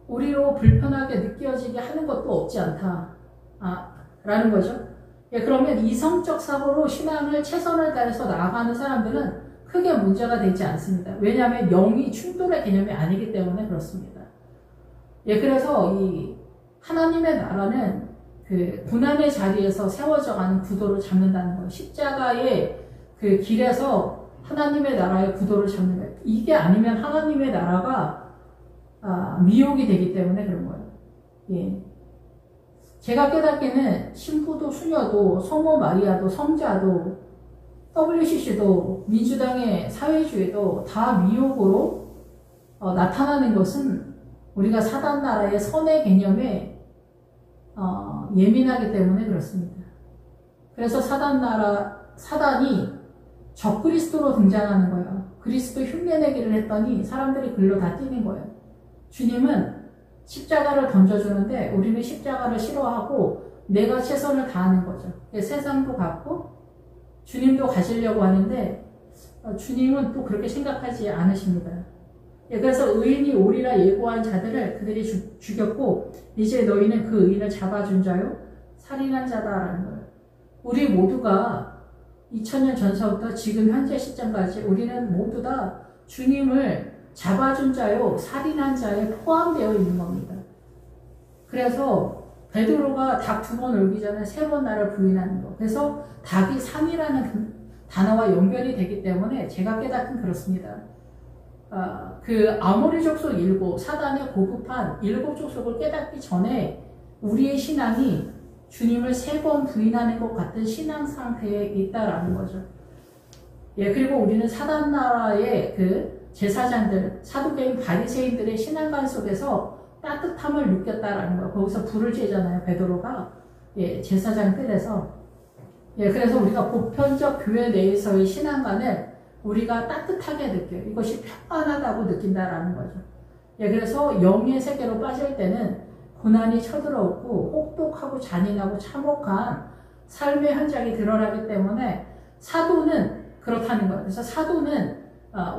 A: 우리로 불편하게 느껴지게 하는 것도 없지 않다 라는 거죠. 예, 그러면 이성적 사고로 신앙을 최선을 다해서 나아가는 사람들은 크게 문제가 되지 않습니다. 왜냐하면 영이 충돌의 개념이 아니기 때문에 그렇습니다. 예, 그래서 이 하나님의 나라는 그 고난의 자리에서 세워져가는 구도를 잡는다는 거예요. 십자가의 그 길에서 하나님의 나라의 구도를 잡는 거예요. 이게 아니면 하나님의 나라가 미혹이 되기 때문에 그런 거예요. 예. 제가 깨닫기는 신부도 수녀도 성모 마리아도 성자도 WCC도 민주당의 사회주의도 다 미혹으로 나타나는 것은 우리가 사단 나라의 선의 개념에 예민하기 때문에 그렇습니다. 그래서 사단이 적그리스도로 등장하는 거예요. 그리스도 흉내내기를 했더니 사람들이 글로 다 뛰는 거예요. 주님은 십자가를 던져주는데 우리는 십자가를 싫어하고 내가 최선을 다하는 거죠. 세상도 갖고 주님도 가시려고 하는데 주님은 또 그렇게 생각하지 않으십니다. 그래서 의인이 오리라 예고한 자들을 그들이 죽였고 이제 너희는 그 의인을 잡아준 자요 살인한 자다라는 거예요. 우리 모두가 2000년 전서부터 지금 현재 시점까지 우리는 모두 다 주님을 잡아준 자요 살인한 자에 포함되어 있는 겁니다. 그래서 베드로가 닭 2번 울기 전에 3번 나를 부인하는 거. 그래서 닭이 3이라는 단어와 연결이 되기 때문에 제가 깨닫긴 그렇습니다. 그 아모리 족속 7, 사단의 고급한 7 족속을 깨닫기 전에 우리의 신앙이 주님을 3번 부인하는 것 같은 신앙 상태에 있다라는 거죠. 예, 그리고 우리는 사단 나라의 그 제사장들, 사두개인 바리새인들의 신앙관 속에서 따뜻함을 느꼈다라는 거예요. 거기서 불을 쬐잖아요, 베드로가. 예, 제사장들에서. 예, 그래서 우리가 보편적 교회 내에서의 신앙관을 우리가 따뜻하게 느껴요. 이것이 평안하다고 느낀다라는 거죠. 예, 그래서 영의 세계로 빠질 때는 고난이 쳐들어오고 혹독하고 잔인하고 참혹한 삶의 현장이 드러나기 때문에 사도는 그렇다는 거예요. 그래서 사도는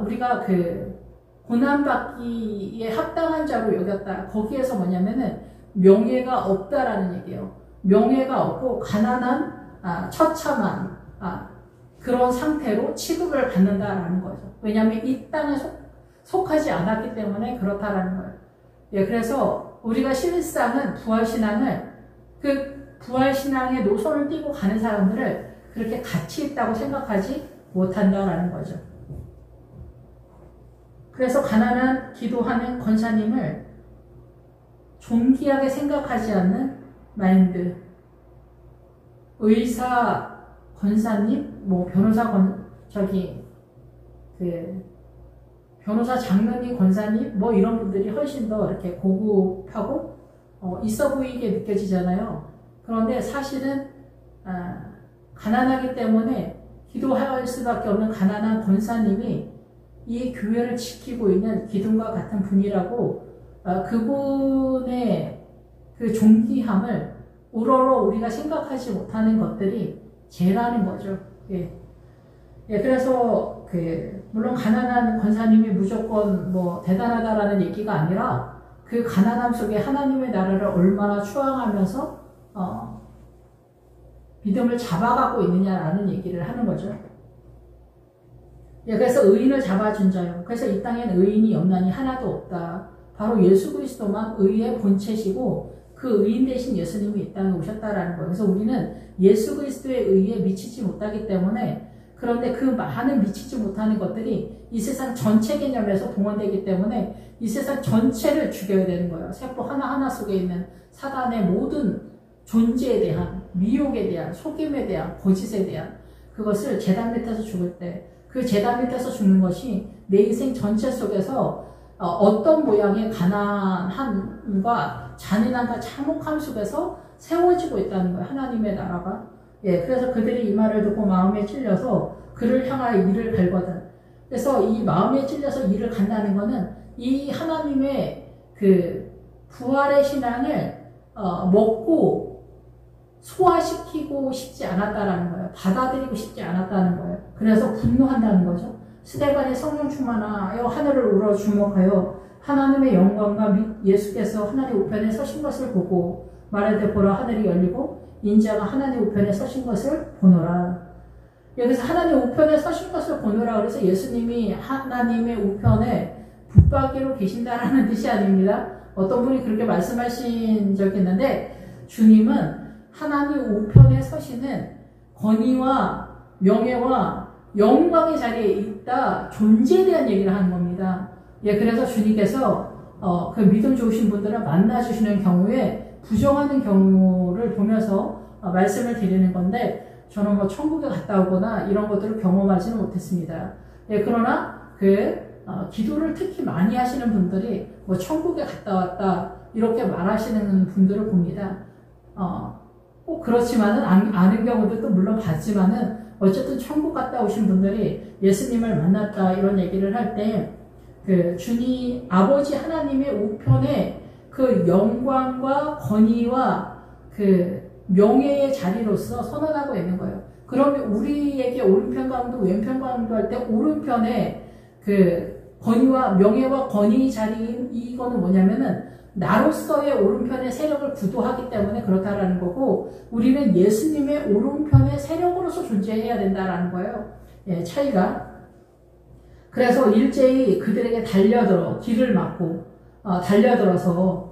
A: 우리가 그 고난받기에 합당한 자로 여겼다. 거기에서 뭐냐면은 명예가 없다라는 얘기예요. 명예가 없고 가난한 처참한 그런 상태로 취급을 받는다라는 거죠. 왜냐하면 이 땅에 속하지 않았기 때문에 그렇다라는 거예요. 예, 그래서 우리가 실상은 부활신앙을 그 부활신앙의 노선을 띄고 가는 사람들을 그렇게 가치 있다고 생각하지 못한다라는 거죠. 그래서 가난한 기도하는 권사님을 존귀하게 생각하지 않는 마인드. 의사 권사님, 뭐 변호사 변호사 장로님 권사님 뭐 이런 분들이 훨씬 더 이렇게 고급하고 있어 보이게 느껴지잖아요. 그런데 사실은 가난하기 때문에 기도할 수밖에 없는 가난한 권사님이 이 교회를 지키고 있는 기둥과 같은 분이라고 그분의 그 존귀함을 우러러 우리가 생각하지 못하는 것들이 죄라는 거죠. 예. 예, 그래서 물론 가난한 권사님이 무조건 뭐 대단하다라는 얘기가 아니라 그 가난함 속에 하나님의 나라를 얼마나 추앙하면서 믿음을 잡아가고 있느냐라는 얘기를 하는 거죠. 예, 그래서 의인을 잡아준 자요. 그래서 이 땅엔 의인이 없나니 하나도 없다. 바로 예수 그리스도만 의의 본체시고 그 의인 대신 예수님이 이 땅에 오셨다라는 거예요. 그래서 우리는 예수 그리스도의 의에 미치지 못하기 때문에 그런데 그 많은 미치지 못하는 것들이 이 세상 전체 개념에서 동원되기 때문에 이 세상 전체를 죽여야 되는 거예요. 세포 하나하나 속에 있는 사단의 모든 존재에 대한 미혹에 대한 속임에 대한 거짓에 대한 그것을 제단 밑에서 죽을 때 그 제단 밑에서 죽는 것이 내 인생 전체 속에서 어떤 모양의 가난함과 잔인함과 참혹함 속에서 세워지고 있다는 거예요. 하나님의 나라가. 예, 그래서 그들이 이 말을 듣고 마음에 찔려서 그를 향하여 이를 갈거든. 그래서 이 마음에 찔려서 이를 간다는 거는 이 하나님의 그 부활의 신앙을 먹고 소화시키고 싶지 않았다라는 거예요. 받아들이고 싶지 않았다는 거예요. 그래서 분노한다는 거죠. 스데반이 성령 충만하여 하늘을 우러 주목하여 하나님의 영광과 예수께서 하나님 우편에 서신 것을 보고 말하되 보라 하늘이 열리고 인자가 하나님 우편에 서신 것을 보노라. 여기서 하나님 우편에 서신 것을 보노라 그래서 예수님이 하나님의 우편에 붙박이로 계신다라는 뜻이 아닙니다. 어떤 분이 그렇게 말씀하신 적이 있는데 주님은 하나님 우편에 서시는 권위와 명예와 영광의 자리에 있다 존재에 대한 얘기를 하는 겁니다. 예, 그래서 주님께서 그 믿음 좋으신 분들을 만나주시는 경우에 부정하는 경우를 보면서 말씀을 드리는 건데 저는 뭐 천국에 갔다 오거나 이런 것들을 경험하지는 못했습니다. 예, 그러나 기도를 특히 많이 하시는 분들이 뭐 천국에 갔다 왔다 이렇게 말하시는 분들을 봅니다. 꼭 그렇지만은 아는 경우도 물론 봤지만은 어쨌든 천국 갔다 오신 분들이 예수님을 만났다 이런 얘기를 할 때 주님 아버지 하나님의 우편에 그 영광과 권위와 그 명예의 자리로서 선언하고 있는 거예요. 그러면 우리에게 오른편 강도 왼편 강도 할 때 오른편에 그 권위와 명예와 권위 자리인 이거는 뭐냐면은 나로서의 오른편의 세력을 구도하기 때문에 그렇다라는 거고 우리는 예수님의 오른편의 세력으로서 존재해야 된다라는 거예요. 예, 차이가. 그래서 일제히 그들에게 달려들어 길을 막고 달려들어서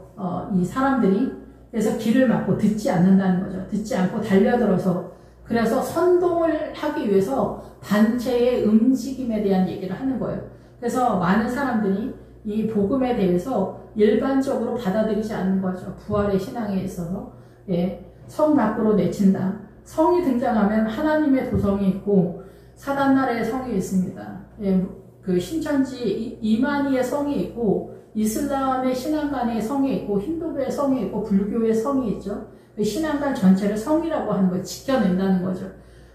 A: 이 사람들이 그래서 길을 막고 듣지 않는다는 거죠. 듣지 않고 달려들어서 그래서 선동을 하기 위해서 단체의 움직임에 대한 얘기를 하는 거예요. 그래서 많은 사람들이 이 복음에 대해서 일반적으로 받아들이지 않는 거죠. 부활의 신앙에 있어서. 예, 성 밖으로 내친다. 성이 등장하면 하나님의 도성이 있고 사단나라의 성이 있습니다. 예, 그 신천지 이마니의 성이 있고 이슬람의 신앙관의 성이 있고 힌두교의 성이 있고 불교의 성이 있죠. 그 신앙관 전체를 성이라고 하는 거예요. 지켜낸다는 거죠.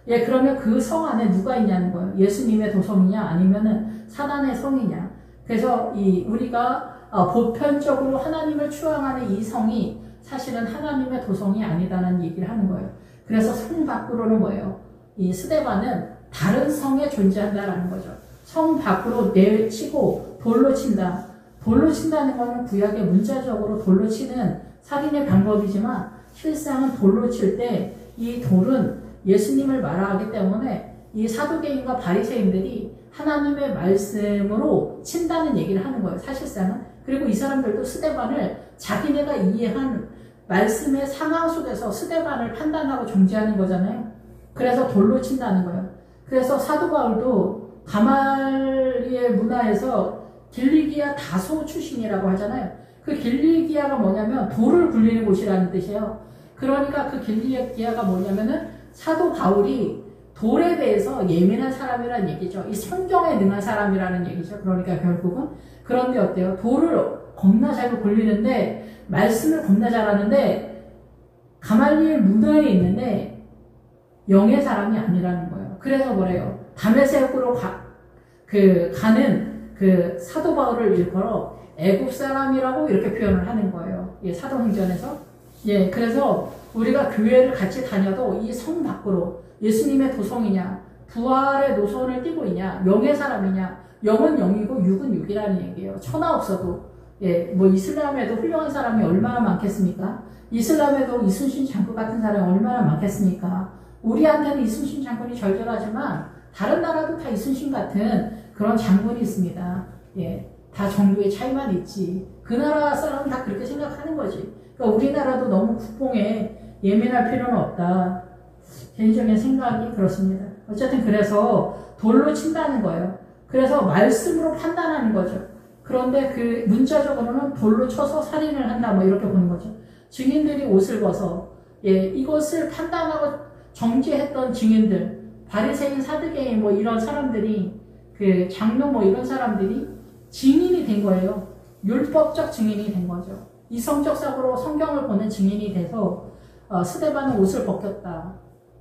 A: 예, 그러면 그 성 안에 누가 있냐는 거예요. 예수님의 도성이냐 아니면은 사단의 성이냐. 그래서 우리가 보편적으로 하나님을 추앙하는 이 성이 사실은 하나님의 도성이 아니다라는 얘기를 하는 거예요. 그래서 성 밖으로는 뭐예요? 이 스데반은 다른 성에 존재한다라는 거죠. 성 밖으로 내치고 돌로 친다. 돌로 친다는 것은 구약의 문자적으로 돌로 치는 살인의 방법이지만 실상은 돌로 칠 때 이 돌은 예수님을 말하기 때문에 이 사두개인과 바리새인들이 하나님의 말씀으로 친다는 얘기를 하는 거예요. 사실상은. 그리고 이 사람들도 스데반을 자기네가 이해한 말씀의 상황 속에서 스데반을 판단하고 정죄하는 거잖아요. 그래서 돌로 친다는 거예요. 그래서 사도 바울도 가말리엘 문화에서 길리기아 다소 출신이라고 하잖아요. 그 길리기아가 뭐냐면 돌을 굴리는 곳이라는 뜻이에요. 그러니까 그 길리기아가 뭐냐면은 사도 바울이 돌에 대해서 예민한 사람이라는 얘기죠. 이 성경에 능한 사람이라는 얘기죠. 그러니까 결국은. 그런데 어때요? 돌을 겁나 잘 굴리는데 말씀을 겁나 잘하는데 가말리엘 문화에 있는데 영의 사람이 아니라는 거예요. 그래서 뭐래요? 다메섹으로 가는 그 사도 바울을 일컬어 애굽 사람이라고 이렇게 표현을 하는 거예요. 예, 사도행전에서. 예, 그래서 우리가 교회를 같이 다녀도 이 성 밖으로 예수님의 도성이냐, 부활의 노선을 띠고 있냐, 영의 사람이냐, 영은 영이고 육은 육이라는 얘기예요. 천하 없어도. 예, 뭐 이슬람에도 훌륭한 사람이 얼마나 많겠습니까? 이슬람에도 이순신 장군 같은 사람이 얼마나 많겠습니까? 우리한테는 이순신 장군이 절절하지만 다른 나라도 다 이순신 같은 그런 장군이 있습니다. 예, 다 정도의 차이만 있지. 그 나라 사람은 다 그렇게 생각하는 거지. 그러니까 우리나라도 너무 국뽕에 예민할 필요는 없다. 개인적인 생각이 그렇습니다. 어쨌든 그래서 돌로 친다는 거예요. 그래서 말씀으로 판단하는 거죠. 그런데 그 문자적으로는 돌로 쳐서 살인을 한다 뭐 이렇게 보는 거죠. 증인들이 옷을 벗어 이것을 판단하고 정죄했던 증인들, 바리새인, 사두개인 뭐 이런 사람들이 그 장로 뭐 이런 사람들이 증인이 된 거예요. 율법적 증인이 된 거죠. 이성적 사고로 성경을 보는 증인이 돼서 스데반은 옷을 벗겼다.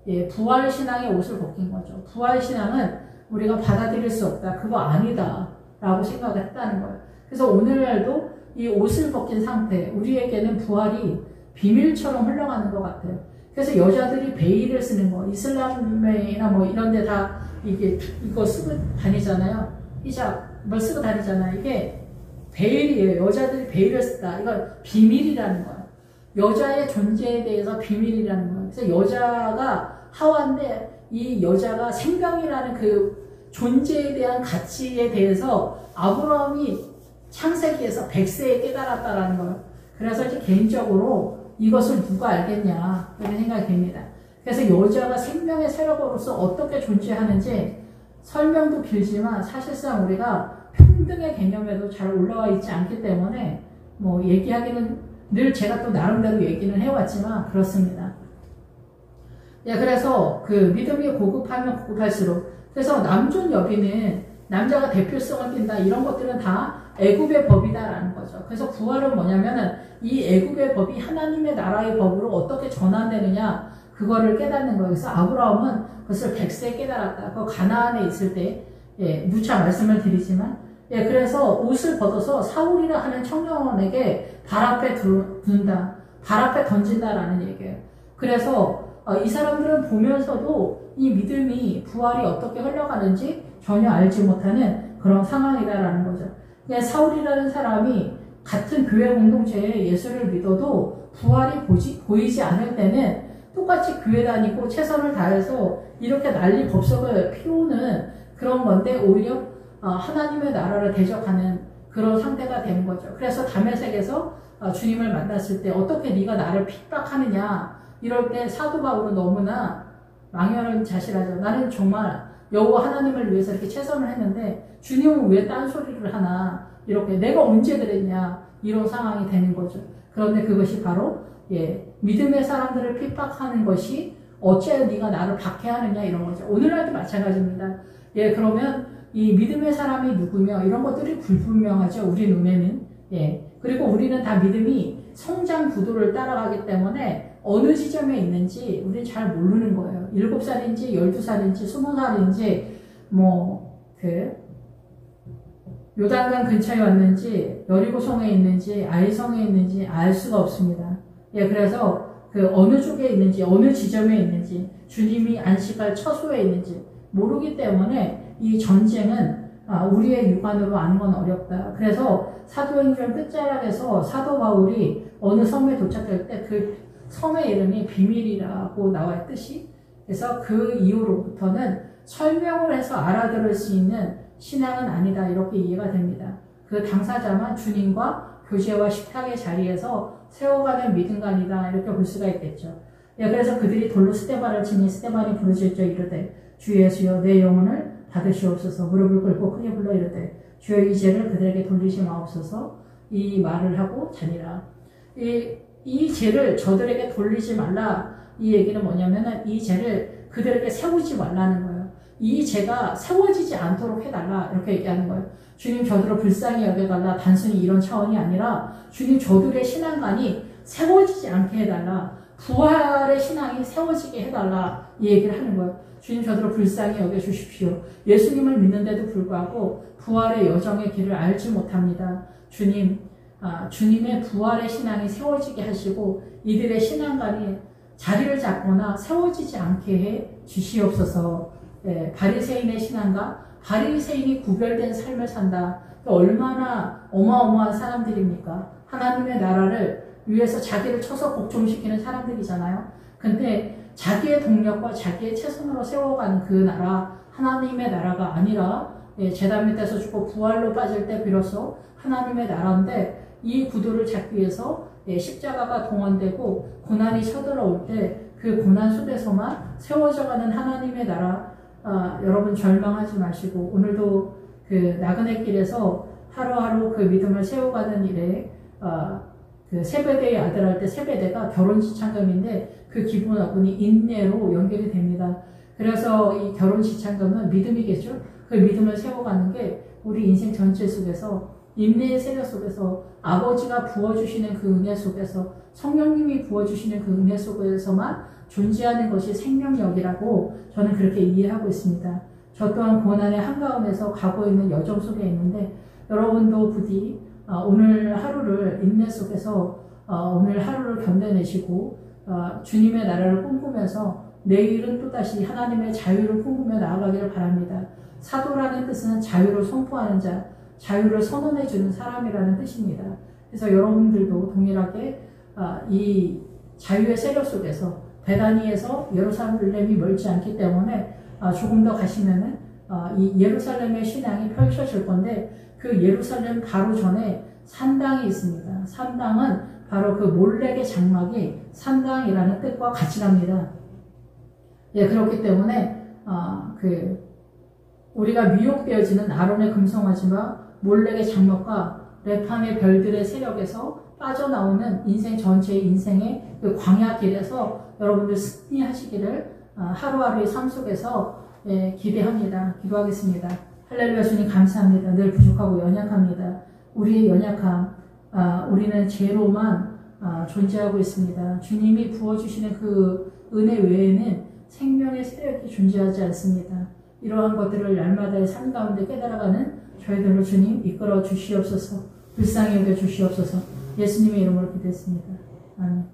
A: 예, 부활신앙의 옷을 벗긴 거죠. 부활신앙은 우리가 받아들일 수 없다. 그거 아니다. 라고 생각을 했다는 거예요. 그래서 오늘날도 이 옷을 벗긴 상태, 우리에게는 부활이 비밀처럼 흘러가는 것 같아요. 그래서 여자들이 베일을 쓰는 거, 이슬람이나 뭐 이런 데 다 이거 쓰고 다니잖아요. 히잡, 뭘 쓰고 다니잖아요. 이게 베일이에요. 여자들이 베일을 쓴다. 이건 비밀이라는 거예요. 여자의 존재에 대해서 비밀이라는 거예요. 그래서 여자가 하와인데 이 여자가 생명이라는 그 존재에 대한 가치에 대해서 아브라함이 창세기에서 100세에 깨달았다라는 거예요. 그래서 이제 개인적으로 이것을 누가 알겠냐 이런 생각이 듭니다. 그래서 여자가 생명의 세력으로서 어떻게 존재하는지 설명도 길지만 사실상 우리가 평등의 개념에도 잘 올라와 있지 않기 때문에 뭐 얘기하기는 늘 제가 또 나름대로 얘기는 해왔지만 그렇습니다. 예, 그래서 그 믿음이 고급하면 고급할수록 그래서 남존 여비는 남자가 대표성을 띈다 이런 것들은 다 애굽의 법이다라는 거죠. 그래서 부활은 뭐냐면은 이 애굽의 법이 하나님의 나라의 법으로 어떻게 전환되느냐 그거를 깨닫는 거예요. 그래서 아브라함은 그것을 100세에 깨달았다. 그 가나안에 있을 때 누차 말씀을 드리지만 그래서 옷을 벗어서 사울이라 하는 청년에게 발 앞에 둔다. 발 앞에 던진다라는 얘기예요. 그래서 이 사람들은 보면서도 이 믿음이 부활이 어떻게 흘러가는지 전혀 알지 못하는 그런 상황이다라는 거죠. 사울이라는 사람이 같은 교회 공동체에 예수를 믿어도 부활이 보이지 않을 때는 똑같이 교회 다니고 최선을 다해서 이렇게 난리 법석을 피우는 그런 건데 오히려 하나님의 나라를 대적하는 그런 상태가 되는 거죠. 그래서 다메섹에서 주님을 만났을 때 어떻게 네가 나를 핍박하느냐 이럴 때 사도 바울은 너무나 망연을 자실하죠. 나는 정말 여호와 하나님을 위해서 이렇게 최선을 했는데 주님은 왜 딴소리를 하나 이렇게 내가 언제 그랬냐 이런 상황이 되는 거죠. 그런데 그것이 바로 믿음의 사람들을 핍박하는 것이 어째 네가 나를 박해하느냐 이런 거죠. 오늘날도 마찬가지입니다. 그러면 이 믿음의 사람이 누구며 이런 것들이 불분명하죠. 우리 눈에는. 그리고 우리는 다 믿음이 성장 구도를 따라가기 때문에 어느 지점에 있는지 우리는 잘 모르는 거예요. 7살인지 12살인지 20살인지 요단강 근처에 왔는지 여리고성에 있는지 아이성에 있는지 알 수가 없습니다. 그래서 그 어느 쪽에 있는지 어느 지점에 있는지 주님이 안식할 처소에 있는지 모르기 때문에 이 전쟁은 우리의 육안으로 아는 건 어렵다. 그래서 사도행전 끝자락에서 사도 바울이 어느 섬에 도착할 때 그 섬의 이름이 비밀이라고 나와 있듯이 그래서 그 이후로부터는 설명을 해서 알아들을 수 있는 신앙은 아니다. 이렇게 이해가 됩니다. 그 당사자만 주님과 교제와 식탁의 자리에서 세워가는 믿음관이다. 이렇게 볼 수가 있겠죠. 예, 그래서 그들이 돌로 스데반을 치니 스데반이 부르짖어 이르되 주 예수여 내 영혼을 받으시옵소서. 무릎을 꿇고 크게 불러 이르되 주여 이 죄를 그들에게 돌리지 마옵소서. 이 말을 하고 자니라. 이 죄를 저들에게 돌리지 말라. 이 얘기는 뭐냐면은 이 죄를 그들에게 세우지 말라는 거예요. 이 죄가 세워지지 않도록 해달라. 이렇게 얘기하는 거예요. 주님 저들을 불쌍히 여겨달라. 단순히 이런 차원이 아니라 주님 저들의 신앙관이 세워지지 않게 해달라. 부활의 신앙이 세워지게 해달라. 이 얘기를 하는 거예요. 주님 저들을 불쌍히 여겨주십시오. 예수님을 믿는데도 불구하고 부활의 여정의 길을 알지 못합니다. 주님의 부활의 신앙이 세워지게 하시고 이들의 신앙관이 자리를 잡거나 세워지지 않게 해 주시옵소서. 바리새인의 신앙과 바리새인이 구별된 삶을 산다. 얼마나 어마어마한 사람들입니까? 하나님의 나라를 위해서 자기를 쳐서 복종시키는 사람들이잖아요. 근데 자기의 동력과 자기의 최선으로 세워가는 그 나라, 하나님의 나라가 아니라 제단 밑에서 죽고 부활로 빠질 때 비로소 하나님의 나라인데 이 구도를 잡기 위해서 십자가가 동원되고 고난이 쳐들어올 때 그 고난 속에서만 세워져가는 하나님의 나라, 여러분 절망하지 마시고 오늘도 그 나그네 길에서 하루하루 그 믿음을 세워가는 일에 그 세베대의 아들 할 때 세베대가 결혼 지참금인데 그 기본어근이 인내로 연결이 됩니다. 그래서 이 결혼 지참금은 믿음이겠죠. 그 믿음을 세워가는 게 우리 인생 전체 속에서 인내의 세력 속에서 아버지가 부어주시는 그 은혜 속에서 성령님이 부어주시는 그 은혜 속에서만 존재하는 것이 생명력이라고 저는 그렇게 이해하고 있습니다. 저 또한 고난의 한가운데서 가고 있는 여정 속에 있는데 여러분도 부디 오늘 하루를 인내 속에서 오늘 하루를 견뎌내시고 주님의 나라를 꿈꾸면서 내일은 또다시 하나님의 자유를 꿈꾸며 나아가기를 바랍니다. 사도라는 뜻은 자유를 선포하는 자, 자유를 선언해주는 사람이라는 뜻입니다. 그래서 여러분들도 동일하게 이 자유의 세력 속에서 베다니에서 예루살렘이 멀지 않기 때문에 조금 더 가시면은 이 예루살렘의 신앙이 펼쳐질 건데 그 예루살렘 바로 전에 산당이 있습니다. 산당은 바로 그 몰렉의 장막이 산당이라는 뜻과 같이 갑니다. 예, 그렇기 때문에 우리가 미혹되어지는 아론의 금송아지와 몰렉의 장막과 레판의 별들의 세력에서 빠져나오는 인생 전체의 인생의 그 광야길에서 여러분들 승리하시기를 하루하루의 삶 속에서 기대합니다. 기도하겠습니다. 할렐루야. 주님 감사합니다. 늘 부족하고 연약합니다. 우리의 연약함, 우리는 죄로만 존재하고 있습니다. 주님이 부어주시는 그 은혜 외에는 생명의 세력이 존재하지 않습니다. 이러한 것들을 날마다의 삶 가운데 깨달아가는 저희들로 주님 이끌어 주시옵소서. 불쌍히 여겨 주시옵소서. 예수님의 이름으로 기도했습니다. 아멘.